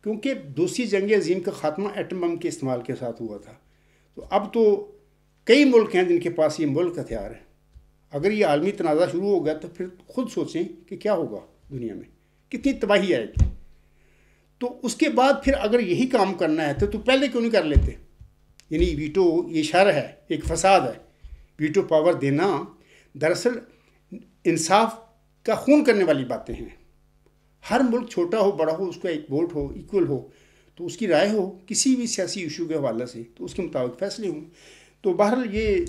کیونکہ دوسری جنگ عظیم کا خاتمہ ایٹم بم کے استعمال کے ساتھ ہوا تھا، تو اب تو کئی ملک ہیں جن کے پاس یہ ملک ہتھیار ہے۔ اگر یہ عالمی تنازع شروع ہو گیا تو پھر خود سوچیں کہ کیا ہوگا دنیا میں، کتنی تباہی آئے گی۔ تو اس کے بعد پھر اگر یہی کام کرنا ہے تو پہلے کیوں نہیں کر لیتے؟ یعنی ویٹو یہ شر ہے، ایک فساد ہے، ویٹو پاور دینا دراصل انصاف کا خون کرنے والی باتیں ہیں۔ ہر ملک چھوٹا ہو بڑا ہو، اس کا ایک ووٹ ہو، ایکول ہو، تو اس کی رائے ہو کسی بھی سیاسی ایشو کے حوالے سے، تو اس کے مطابق فیصلے ہوں۔ تو بہرحال یہ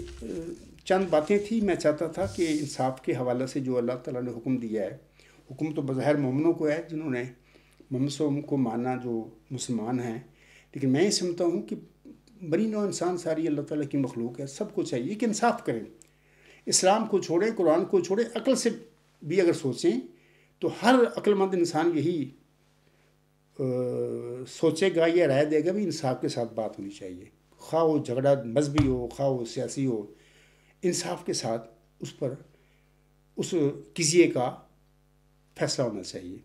چند باتیں تھیں، میں چاہتا تھا کہ انصاف کے حوالے سے جو اللہ تعالیٰ نے حکم دیا ہے، حکم تو بظاہر مومنوں کو ہے جنہوں نے محمد صلی اللہ علیہ وسلم کو مانا، جو مسلمان ہیں، لیکن میں یہ سمجھتا ہوں کہ بڑی نوع انسان ساری اللہ تعالیٰ کی مخلوق ہے، سب کو چاہیے کہ انصاف کریں، اسلام کو چھوڑیں، قرآن کو چھوڑیں، عقل سے بھی اگر سوچیں تو ہر عقل مند انسان یہی سوچے گا یا رائے دے گا بھی انصاف کے ساتھ بات ہونی چاہیے، خواہ وہ جھگڑا مذہبی ہو، خواہ وہ سیاسی ہو، انصاف کے ساتھ اس پر اس قضیے کا فیصلہ ہونا چاہیے۔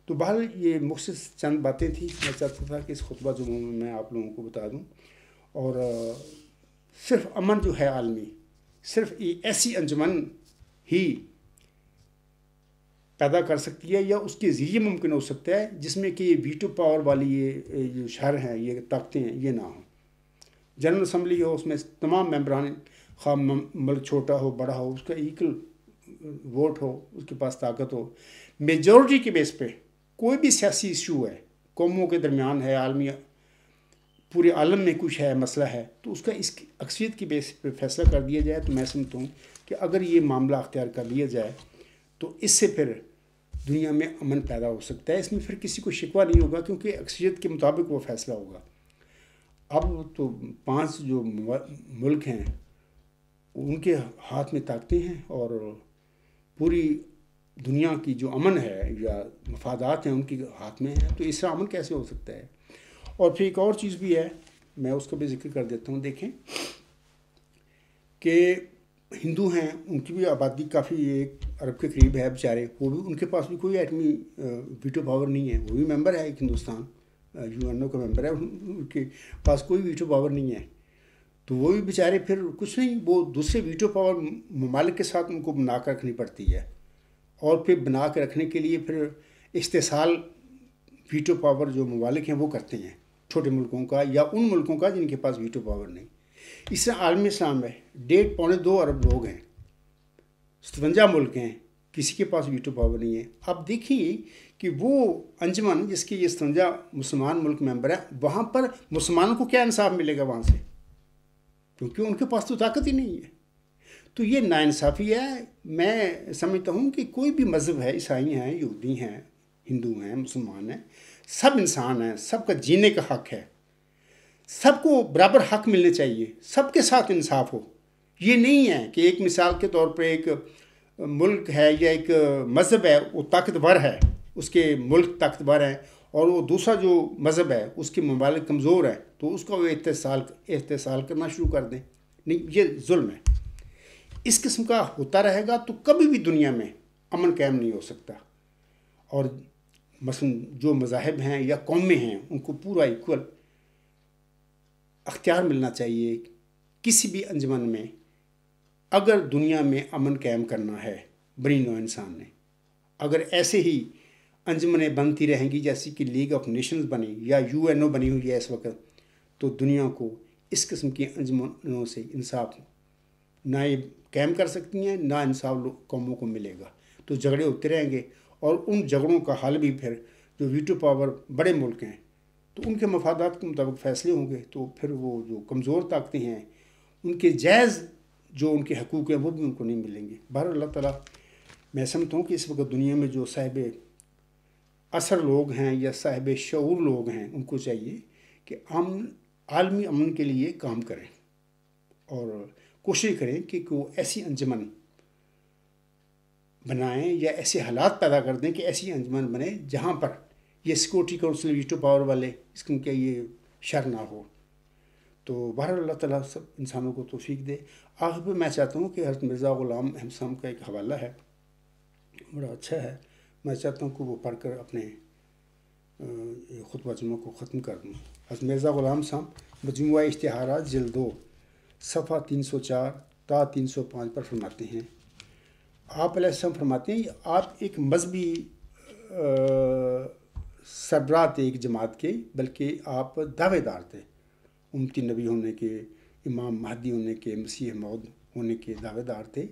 تو بہرحال یہ مختص چند باتیں تھیں، میں چاہتا تھا کہ اس خطبہ جمعہ میں آپ لوگوں کو بتا دوں۔ اور صرف امن جو ہے عالمی، صرف ایسی انجمن ہی پیدا کر سکتی ہے یا اس کے ذریعے ممکن ہو سکتا ہے جس میں کہ یہ ویٹو پاور والی یہ جو شر ہیں، یہ طاقتیں ہیں، یہ نہ ہوں۔ جنرل اسمبلی ہو، اس میں تمام ممبران، خواہ ملک چھوٹا ہو بڑا ہو، اس کا ایکل ووٹ ہو، اس کے پاس طاقت ہو، میجورٹی کے بیس پہ کوئی بھی سیاسی ایشو ہے، قوموں کے درمیان ہے، عالمی پورے عالم میں کچھ ہے، مسئلہ ہے، تو اس کا اس کی اکثریت کی بیس پہ فیصلہ کر دیا جائے۔ تو میں سمجھتا ہوں کہ اگر یہ معاملہ اختیار کر لیا جائے تو اس سے پھر دنیا میں امن پیدا ہو سکتا ہے، اس میں پھر کسی کو شکوہ نہیں ہوگا کیونکہ اکثریت کے مطابق وہ فیصلہ ہوگا۔ اب تو 5 جو ملک ہیں ان کے ہاتھ میں طاقتیں ہیں اور پوری دنیا کی جو امن ہے یا مفادات ہیں ان کے ہاتھ میں ہیں، تو اس طرح امن کیسے ہو سکتا ہے؟ اور پھر ایک اور چیز بھی ہے، میں اس کا بھی ذکر کر دیتا ہوں۔ دیکھیں کہ ہندو ہیں، ان کی بھی آبادی کافی 1 ارب کے قریب ہے بیچارے، وہ بھی ان کے پاس بھی کوئی ایٹمی ویٹو پاور نہیں ہے، وہ بھی ممبر ہے ایک ہندوستان، UN کا ممبر ہے، ان کے پاس کوئی ویٹو پاور نہیں ہے، تو وہ بھی بیچارے پھر کچھ نہیں، وہ دوسرے ویٹو پاور ممالک کے ساتھ ان کو بنا کر رکھنی پڑتی ہے، اور پھر بنا کے رکھنے کے لیے پھر استحصال ویٹو پاور جو ممالک ہیں وہ کرتے ہیں، چھوٹے ملکوں کا یا ان ملکوں کا جن کے پاس ویٹو پاور نہیں۔ اس طرح عالم اسلام میں 1.25 ارب لوگ ہیں، 57 ملک ہیں، کسی کے پاس ویٹو پاور نہیں ہے۔ اب دیکھیے کہ وہ انجمن جس کے یہ 57 مسلمان ملک ممبر ہیں، وہاں پر مسلمانوں کو کیا انصاف ملے گا وہاں سے؟ کیونکہ ان کے پاس تو طاقت ہی نہیں ہے۔ تو یہ ناانصافی ہے۔ میں سمجھتا ہوں کہ کوئی بھی مذہب ہے، عیسائی ہیں، یہودی ہیں، ہندو ہیں، مسلمان ہیں، سب انسان ہیں، سب کا جینے کا حق ہے، سب کو برابر حق ملنے چاہیے، سب کے ساتھ انصاف ہو۔ یہ نہیں ہے کہ ایک مثال کے طور پر ایک ملک ہے یا ایک مذہب ہے وہ طاقتور ہے، اس کے ملک طاقتور ہیں، اور وہ دوسرا جو مذہب ہے اس کے ممالک کمزور ہے تو اس کا وہ استحصال کرنا شروع کر دیں۔ نہیں، یہ ظلم ہے۔ اس قسم کا ہوتا رہے گا تو کبھی بھی دنیا میں امن قائم نہیں ہو سکتا۔ اور مثلا جو مذاہب ہیں یا قومیں ہیں ان کو پورا ایکول اختیار ملنا چاہیے کسی بھی انجمن میں، اگر دنیا میں امن قائم کرنا ہے بنی نوع انسان نے۔ اگر ایسے ہی انجمنیں بنتی رہیں گی جیسی کہ لیگ آف نیشنز بنی یا UNO بنی ہوئی ہے اس وقت، تو دنیا کو اس قسم کی انجمنوں سے انصاف نہ یہ قائم کر سکتی ہیں، نہ انصاف قوموں کو ملے گا، تو جھگڑے ہوتے رہیں گے، اور ان جھگڑوں کا حل بھی پھر جو ویٹو پاور بڑے ملک ہیں تو ان کے مفادات کے مطابق فیصلے ہوں گے، تو پھر وہ جو کمزور طاقتیں ہیں ان کے جائز جو ان کے حقوق ہیں وہ بھی ان کو نہیں ملیں گے۔ بہرحال اللہ تعالیٰ، میں سمجھتا ہوں کہ اس وقت دنیا میں جو صاحب اثر لوگ ہیں یا صاحب شعور لوگ ہیں ان کو چاہیے کہ عالمی امن کے لیے کام کریں اور کوشش کریں کہ وہ ایسی انجمن بنائیں یا ایسے حالات پیدا کر دیں کہ ایسی انجمن بنے جہاں پر یہ سیکورٹی کونسل ویٹو پاور والے اس کا یہ شر نہ ہو۔ تو بہرحال اللہ تعالیٰ سب انسانوں کو توفیق دے۔ آخر پہ میں چاہتا ہوں کہ حضرت مرزا غلام احمد صاحب کا ایک حوالہ ہے، بڑا اچھا ہے، میں چاہتا ہوں کہ وہ پڑھ کر اپنے خطبہ جمعہ کو ختم کر دوں۔ حضرت مرزا غلام صاحب مجموعہ اشتہارات جلد 2 صفحہ 304 تا 305 پر فرماتے ہیں، آپ علیہ السلام فرماتے ہیں آپ ایک مذہبی سربراہ تھے ایک جماعت کے، بلکہ آپ دعوے دار تھے امتی نبی ہونے کے، امام مہدی ہونے کے، مسیح موعود ہونے کے دعوے دار تھے۔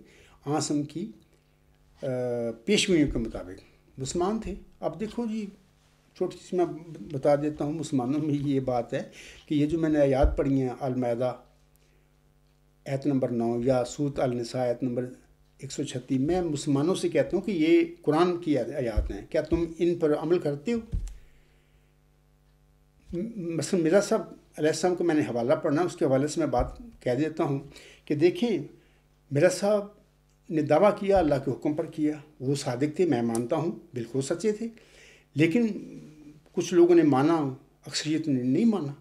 آسم کی پیشگوئیوں کے مطابق مسلمان تھے۔ اب دیکھو جی، چھوٹی سی میں بتا دیتا ہوں، مسلمانوں میں یہ بات ہے کہ یہ جو میں نے آیات پڑھی ہیں، المائدہ آیت نمبر 9 یا سورۃ النساء آیت نمبر 136، میں مسلمانوں سے کہتا ہوں کہ یہ قرآن کی آیات ہیں، کیا تم ان پر عمل کرتے ہو؟ مثلا مرزا صاحب علیہ السلام کو میں نے حوالہ پڑھنا، اس کے حوالے سے میں بات کہہ دیتا ہوں کہ دیکھیں، مرزا صاحب نے دعویٰ کیا، اللہ کے حکم پر کیا، وہ صادق تھے، میں مانتا ہوں، بالکل سچے تھے، لیکن کچھ لوگوں نے مانا، اکثریت نے نہیں مانا،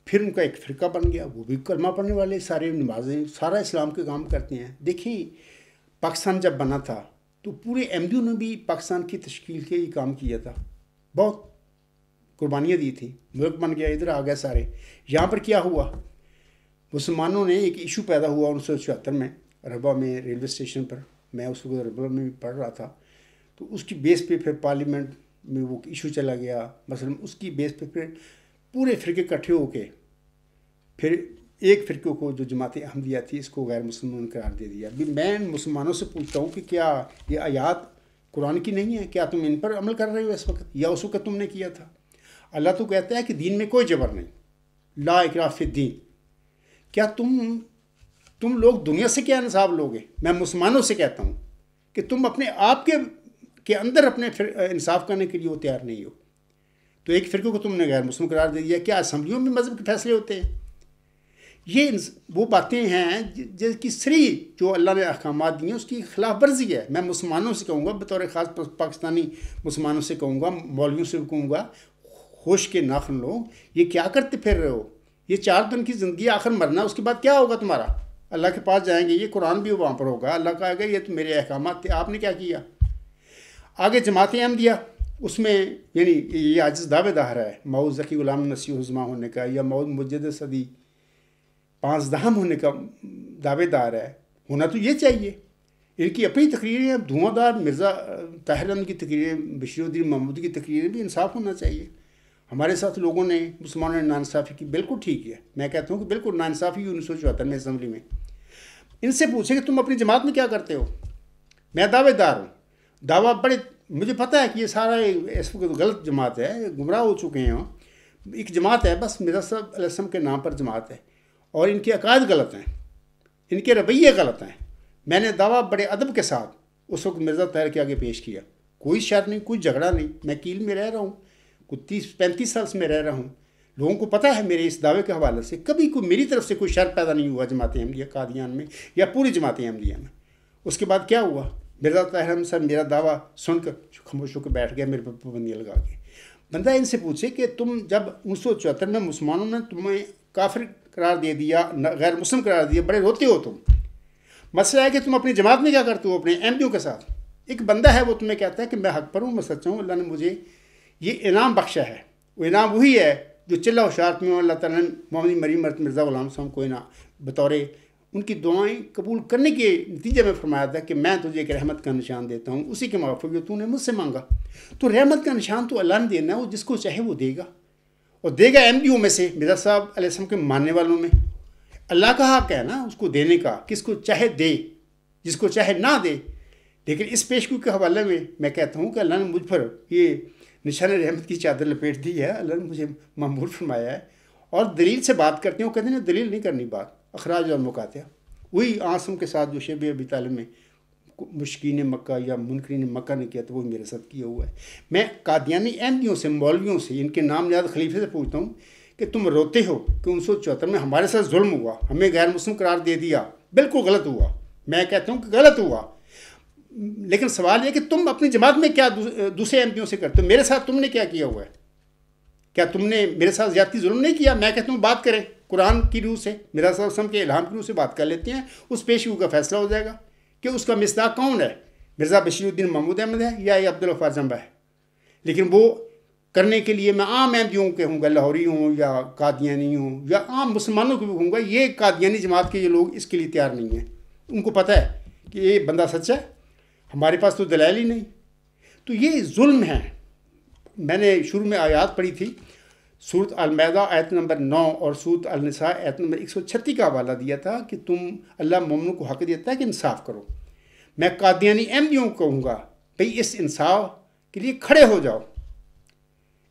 پھر ان کا ایک فرقہ بن گیا، وہ بھی کلمہ پڑھنے والے، سارے نمازیں، سارا اسلام کے کام کرتے ہیں۔ دیکھیں، پاکستان جب بنا تھا تو پورے MDO نے بھی پاکستان کی تشکیل کے یہ کام کیا تھا، بہت قربانیاں دی تھیں، ملک بن گیا، ادھر آ گیا سارے۔ یہاں پر کیا ہوا، مسلمانوں نے ایک ایشو پیدا ہوا 1974 میں ربا میں، ریلوے اسٹیشن پر، میں اس وقت ربا میں بھی پڑھ رہا تھا، تو اس کی بیس پہ پھر پارلیمنٹ میں وہ ایشو چلا گیا، مثلا اس کی بیس پہ پھر پورے فرقے اکٹھے ہو کے پھر ایک فرقے کو جو جماعت احمدیہ تھی اس کو غیر مسلمان قرار دے دیا۔ ابھی میں مسلمانوں سے پوچھتا ہوں کہ کیا یہ آیات قرآن کی نہیں ہے؟ کیا تم ان پر عمل کر رہے ہو اس وقت، یا اس وقت تم نے کیا تھا؟ اللہ تو کہتا ہے کہ دین میں کوئی جبر نہیں، لا اکراہ فی الدین۔ کیا تم لوگ دنیا سے کیا انصاف لوگے؟ میں مسلمانوں سے کہتا ہوں کہ تم اپنے آپ کے اندر اپنے انصاف کرنے کے لیے وہ تیار نہیں ہو، تو ایک فرقے کو تم نے غیر مسلم قرار دے دیا۔ کیا اسمبلیوں میں مذہب کے فیصلے ہوتے ہیں؟ یہ وہ باتیں ہیں جس کی سری جو اللہ نے احکامات دیے ہیں اس کی خلاف ورزی ہے۔ میں مسلمانوں سے کہوں گا، بطور خاص پاکستانی مسلمانوں سے کہوں گا، مولویوں سے کہوں گا، ہوش کے ناخن لوگ، یہ کیا کرتے پھر رہے ہو؟ یہ 4 دن کی زندگی، آخر مرنا، اس کے بعد کیا ہوگا تمہارا؟ اللہ کے پاس جائیں گے، یہ قرآن بھی وہاں پر ہوگا، اللہ کہے گا یہ تو میرے احکامات تھے، آپ نے کیا کیا؟ آگے جماعت احمدیہ، اس میں یعنی یہ عاجز دعوے دار ہے موعود ذکی غلام مسیح العظما ہونے کا، یا موعود مجدد صدی 15 ہونے کا دعوے دار ہے، ہونا تو یہ چاہیے۔ ان کی اپنی تقریریں، دھواں دار مرزا طاہر احمد کی تقریریں، بشیر الدین محمود کی تقریریں، بھی انصاف ہونا چاہیے۔ ہمارے ساتھ لوگوں نے، مسلمانوں نے ناانصافی کی، بالکل ٹھیک ہے، میں کہتا ہوں کہ بالکل ناانصافی 1974 میں اسمبلی میں۔ ان سے پوچھیں کہ تم اپنی جماعت میں کیا کرتے ہو؟ میں دعوے دار ہوں، دعویٰ بڑے، مجھے پتہ ہے کہ یہ سارا اس وقت غلط جماعت ہے، گمراہ ہو چکے ہیں، ایک جماعت ہے بس، مرزا صاحب علیہ السلام کے نام پر جماعت ہے، اور ان کے عقائد غلط ہیں، ان کے رویے غلط ہیں۔ میں نے دعویٰ بڑے ادب کے ساتھ اس وقت مرزا طاہر کے آگے پیش کیا، کوئی شر نہیں، کوئی جھگڑا نہیں، میں کیل میں رہ رہا ہوں، کوئی 30-35 سال سے میں رہ رہا ہوں، لوگوں کو پتہ ہے میرے اس دعوے کے حوالے سے کبھی کوئی میری طرف سے کوئی شر پیدا نہیں ہوا جماعت احمدیہ قادیان میں یا پوری جماعت احمدیہ میں۔ اس کے بعد کیا ہوا؟ مرزا طاہر احمد صاحب میرا دعویٰ سن کر خاموش ہو کے بیٹھ گیا، میرے پر پابندیاں لگا کے۔ بندہ ان سے پوچھے کہ تم جب 1974 میں مسلمانوں نے تمہیں کافر قرار دے دیا، غیر مسلم قرار دیا، بڑے روتے ہو تم۔ مسئلہ ہے کہ تم اپنی جماعت میں کیا کرتے ہو اپنے احمدیوں کے ساتھ؟ ایک بندہ ہے وہ تمہیں کہتا ہے کہ میں حق پر ہوں، میں سچا ہوں، اللہ نے مجھے یہ انعام بخشا ہے، وہ انعام وہی ہے جو چلہ ہوشیارت میں اللہ تعالیٰ نے محمد مریم مرزا غلام صاحب کو بطور ان کی دعائیں قبول کرنے کے نتیجے میں فرمایا تھا کہ میں تجھے ایک رحمت کا نشان دیتا ہوں، اسی کے موافق جو تو نے مجھ سے مانگا۔ تو رحمت کا نشان تو اللہ نے دینا ہے، وہ جس کو چاہے وہ دے گا، اور دے گا احمدیوں میں سے، مرزا صاحب علیہ السلام کے ماننے والوں میں۔ اللہ کا حق ہے نا اس کو دینے کا، کس کو چاہے دے، جس کو چاہے نہ دے۔ لیکن اس پیشگوئی کے حوالے میں کہتا ہوں کہ اللہ نے مجھ پر یہ نشان رحمت کی چادر لپیٹ دی ہے، اللہ نے مجھے مامور فرمایا ہے، اور دلیل سے بات کرتے ہیں، وہ کہتے ہیں دلیل نہیں کرنی بات، اخراج اور مقاطع، وہی عاصم کے ساتھ جو شیب ابی طالب میں مشکین مکہ یا منکرین مکہ نے کیا تھا وہ میرے ساتھ کیا ہوا ہے۔ میں قادیانی احمدیوں سے، مولویوں سے، ان کے نام یاد خلیفے سے پوچھتا ہوں کہ تم روتے ہو کہ 1974 میں ہمارے ساتھ ظلم ہوا، ہمیں غیر مسلم قرار دے دیا، بالکل غلط ہوا، میں کہتا ہوں کہ غلط ہوا، لیکن سوال یہ کہ تم اپنی جماعت میں کیا دوسرے احمدیوں سے کرتے ہو؟ میرے ساتھ تم نے کیا ہوا ہے؟ کیا تم نے میرے ساتھ زیادتی ظلم نہیں کیا؟ میں کہتا ہوں بات کریں قرآن کی روح سے، مرزا صاحب کے الہام کی روح سے بات کر لیتے ہیں، اس پیشگوئی کا فیصلہ ہو جائے گا کہ اس کا مصداق کون ہے، مرزا بشیرالدین محمود احمد ہے یا یہ عبدالغفار جنبہ ہے، لیکن وہ کرنے کے لیے میں عام احمدیوں کے ہوں گا، لاہوری ہوں یا قادیانی ہوں یا عام مسلمانوں کو بھی ہوں گا، یہ قادیانی جماعت کے یہ لوگ اس کے لیے تیار نہیں ہیں. ان کو پتہ ہے کہ یہ بندہ سچا ہے، ہمارے پاس تو دلائل ہی نہیں. تو یہ ظلم ہے. میں نے شروع میں آیات پڑھی تھی، سورۃ المائدہ آیت نمبر 9 اور سورۃ النساء آیت نمبر 136 کا حوالہ دیا تھا کہ تم اللہ مومنوں کو حق دیتا ہے کہ انصاف کرو. میں قادیانی احمدیوں کو کہوں گا بھئی اس انصاف کے لیے کھڑے ہو جاؤ،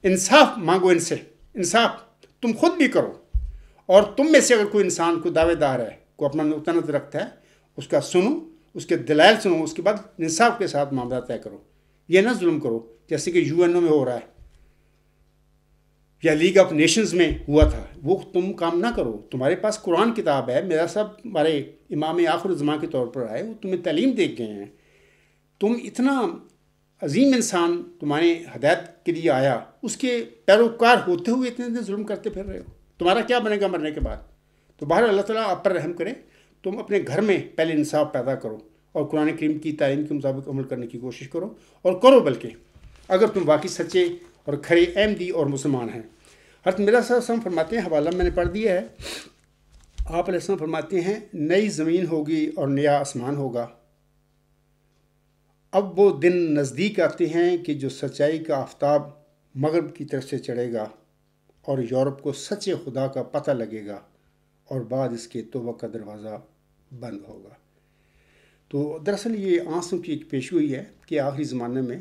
انصاف مانگو ان سے، انصاف تم خود بھی کرو، اور تم میں سے اگر کوئی انسان کو دعوے دار ہے، کوئی اپنا نقطہ نظر رکھتا ہے، اس کا سنو، اس کے دلائل سنو، اس کے بعد انصاف کے ساتھ معاملہ طے کرو. یہ نہ ظلم کرو جیسے کہ یو این او میں ہو رہا ہے یا لیگ آف نیشنز میں ہوا تھا. وہ تم کام نہ کرو. تمہارے پاس قرآن کتاب ہے، میرا صاحب ہمارے امام آخر الزمان کے طور پر آئے، وہ تمہیں تعلیم دے گئے ہیں. تم اتنا عظیم انسان تمہارے ہدایت کے لیے آیا، اس کے پیروکار ہوتے ہوئے اتنے دن ظلم کرتے پھر رہے ہو. تمہارا کیا بنے گا مرنے کے بعد؟ تو بہر اللہ تعالیٰ آپ پر رحم کرے. تم اپنے گھر میں پہلے انصاف پیدا کرو اور قرآن کریم کی تعلیم کے مطابق عمل کرنے کی کوشش کرو، اور کرو بلکہ اگر تم واقعی سچے اور کھرے احمدی اور مسلمان ہیں. حضرت مرزا صاحب السلام فرماتے ہیں، حوالہ میں نے پڑھ دیا ہے، آپ علیہ السلام فرماتے ہیں نئی زمین ہوگی اور نیا آسمان ہوگا. اب وہ دن نزدیک آتے ہیں کہ جو سچائی کا آفتاب مغرب کی طرف سے چڑھے گا اور یورپ کو سچے خدا کا پتہ لگے گا، اور بعد اس کے توبہ کا دروازہ بند ہوگا. تو دراصل یہ آنسوں کی ایک پیشگوئی ہے کہ آخری زمانے میں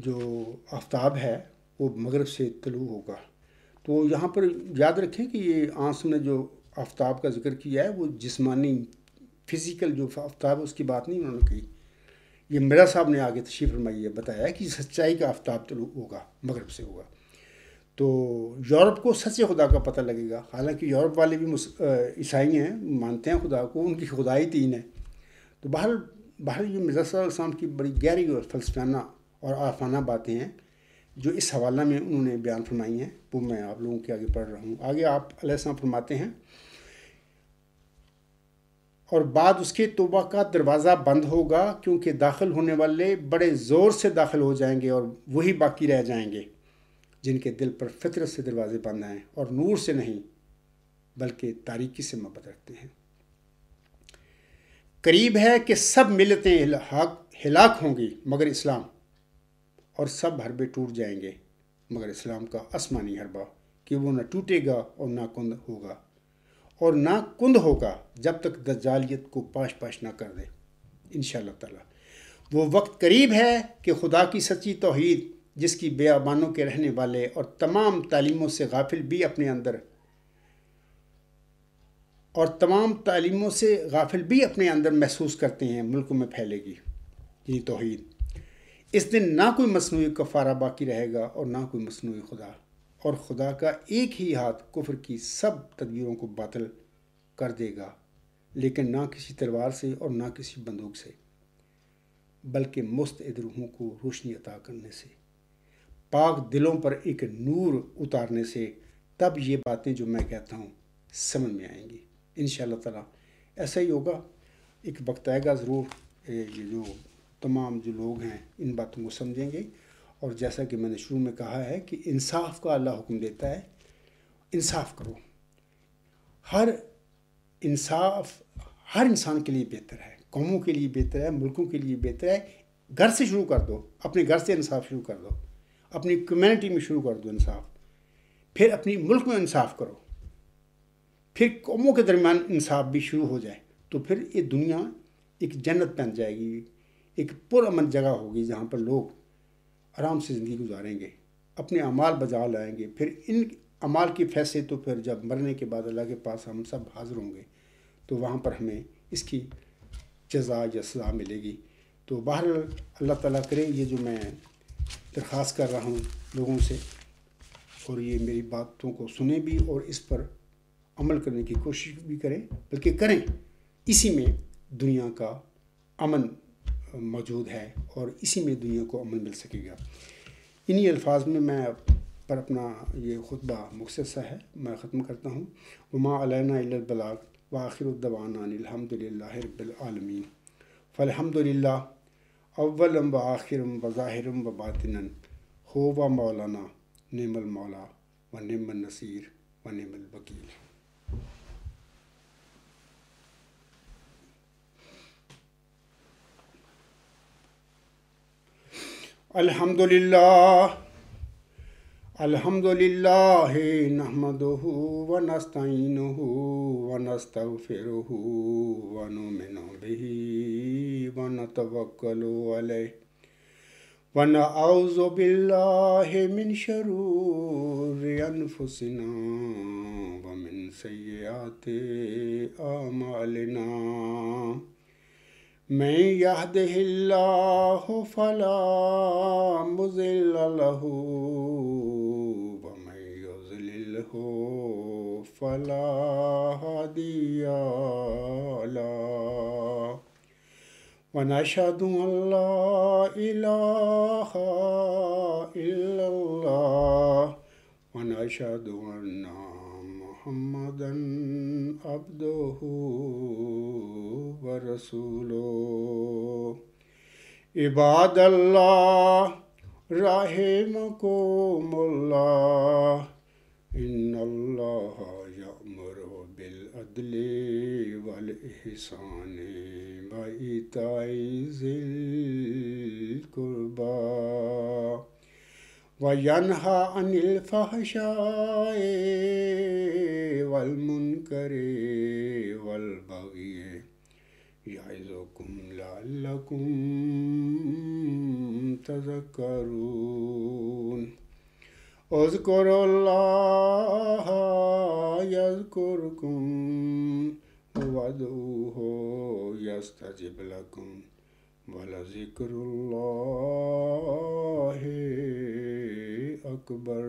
جو آفتاب ہے وہ مغرب سے طلوع ہوگا. تو یہاں پر یاد رکھیں کہ یہ آنسوں نے جو آفتاب کا ذکر کیا ہے وہ جسمانی فزیکل جو آفتاب ہے اس کی بات نہیں انہوں نے کی. یہ مرزا صاحب نے آگے تشریف فرمائی ہے، بتایا کہ سچائی کا آفتاب طلوع ہوگا، مغرب سے ہوگا. تو یورپ کو سچے خدا کا پتہ لگے گا. حالانکہ یورپ والے بھی عیسائی ہیں، مانتے ہیں خدا کو، ان کی خدائی 3 ہے. تو بہرحال یہ مرزا صاحب السلام کی بڑی گہری اور فلسفیانہ اور عارفانہ باتیں ہیں جو اس حوالہ میں انہوں نے بیان فرمائی ہیں، وہ میں آپ لوگوں کے آگے پڑھ رہا ہوں. آگے آپ علیہ السلام فرماتے ہیں، اور بعد اس کے توبہ کا دروازہ بند ہوگا، کیونکہ داخل ہونے والے بڑے زور سے داخل ہو جائیں گے اور وہی باقی رہ جائیں گے جن کے دل پر فطرت سے دروازے بند ہیں اور نور سے نہیں بلکہ تاریکی سے محبت رکھتے ہیں. قریب ہے کہ سب ملتیں ہلاک ہوں گی مگر اسلام، اور سب حربے ٹوٹ جائیں گے مگر اسلام کا آسمانی حربہ، کہ وہ نہ ٹوٹے گا اور نہ کند ہوگا، اور نہ کند ہوگا جب تک دجالیت کو پاش پاش نہ کر دے. انشاءاللہ تعالی وہ وقت قریب ہے کہ خدا کی سچی توحید، جس کی بیابانوں کے رہنے والے اور تمام تعلیموں سے غافل بھی اپنے اندر محسوس کرتے ہیں، ملکوں میں پھیلے گی. یہ توحید. اس دن نہ کوئی مصنوعی کفارہ باقی رہے گا اور نہ کوئی مصنوعی خدا، اور خدا کا ایک ہی ہاتھ کفر کی سب تدبیروں کو باطل کر دے گا، لیکن نہ کسی تلوار سے اور نہ کسی بندوق سے، بلکہ مستعد روحوں کو روشنی عطا کرنے سے، پاک دلوں پر ایک نور اتارنے سے. تب یہ باتیں جو میں کہتا ہوں سمجھ میں آئیں گی. انشاءاللہ تعالیٰ ایسا ہی ہوگا. ایک وقت آئے گا ضرور یہ جو تمام جو لوگ ہیں ان باتوں کو سمجھیں گے. اور جیسا کہ میں نے شروع میں کہا ہے کہ انصاف کا اللہ حکم دیتا ہے، انصاف کرو. ہر انسان کے لیے بہتر ہے، قوموں کے لیے بہتر ہے، ملکوں کے لیے بہتر ہے. گھر سے شروع کر دو، اپنے گھر سے انصاف شروع کر دو، اپنی کمیونٹی میں شروع کر دو انصاف، پھر اپنی ملک میں انصاف کرو، پھر قوموں کے درمیان انصاف بھی شروع ہو جائے، تو پھر یہ دنیا ایک جنت بن جائے گی، ایک پرامن جگہ ہوگی جہاں پر لوگ آرام سے زندگی گزاریں گے، اپنے اعمال بجا لائیں گے. پھر ان اعمال کے فیصلے تو پھر جب مرنے کے بعد اللہ کے پاس ہم سب حاضر ہوں گے تو وہاں پر ہمیں اس کی جزا یا سزا ملے گی. تو بہرحال اللہ تعالیٰ کرے یہ جو میں درخواست کر رہا ہوں لوگوں سے، اور یہ میری باتوں کو سنیں بھی اور اس پر عمل کرنے کی کوشش بھی کریں، بلکہ کریں. اسی میں دنیا کا امن موجود ہے اور اسی میں دنیا کو امن مل سکے گا. انہی الفاظ میں میں پر اپنا یہ خطبہ مختصر ہے میں ختم کرتا ہوں. وما علینا الا البلاغ وآخر الدعوانا الحمد للہ رب العالمین. فالحمد للہ اولم و آخرم و ظاہرم و باطنن ہو و مولانا نعم المولا و نعم النصیر و نعم الوکیل۔ الحمد للہ نحمدہ و نستعینہ و نستغفرہ و نؤمن بہ و نتوکل علیہ و نعوذ باللہ من شرور انفسنا و من سیئات اعمالنا، من يهده الله فلا مضل له ومن يضلله فلا هادي له، ونشهد أن لا إله إلا الله ونشهد أن محمدا عبده ورسوله۔ عباد اللہ رحمكم اللہ، ان اللہ یأمر بالعدل والإحسان وإیتاء ذی القربى وینہی عن الفحشاء والمنکر والبغی یعظکم لعلکم تذکرون۔ اذکروا اللہ یذکرکم وادعوہ یستجب لکم ولذکر اللہ اکبر۔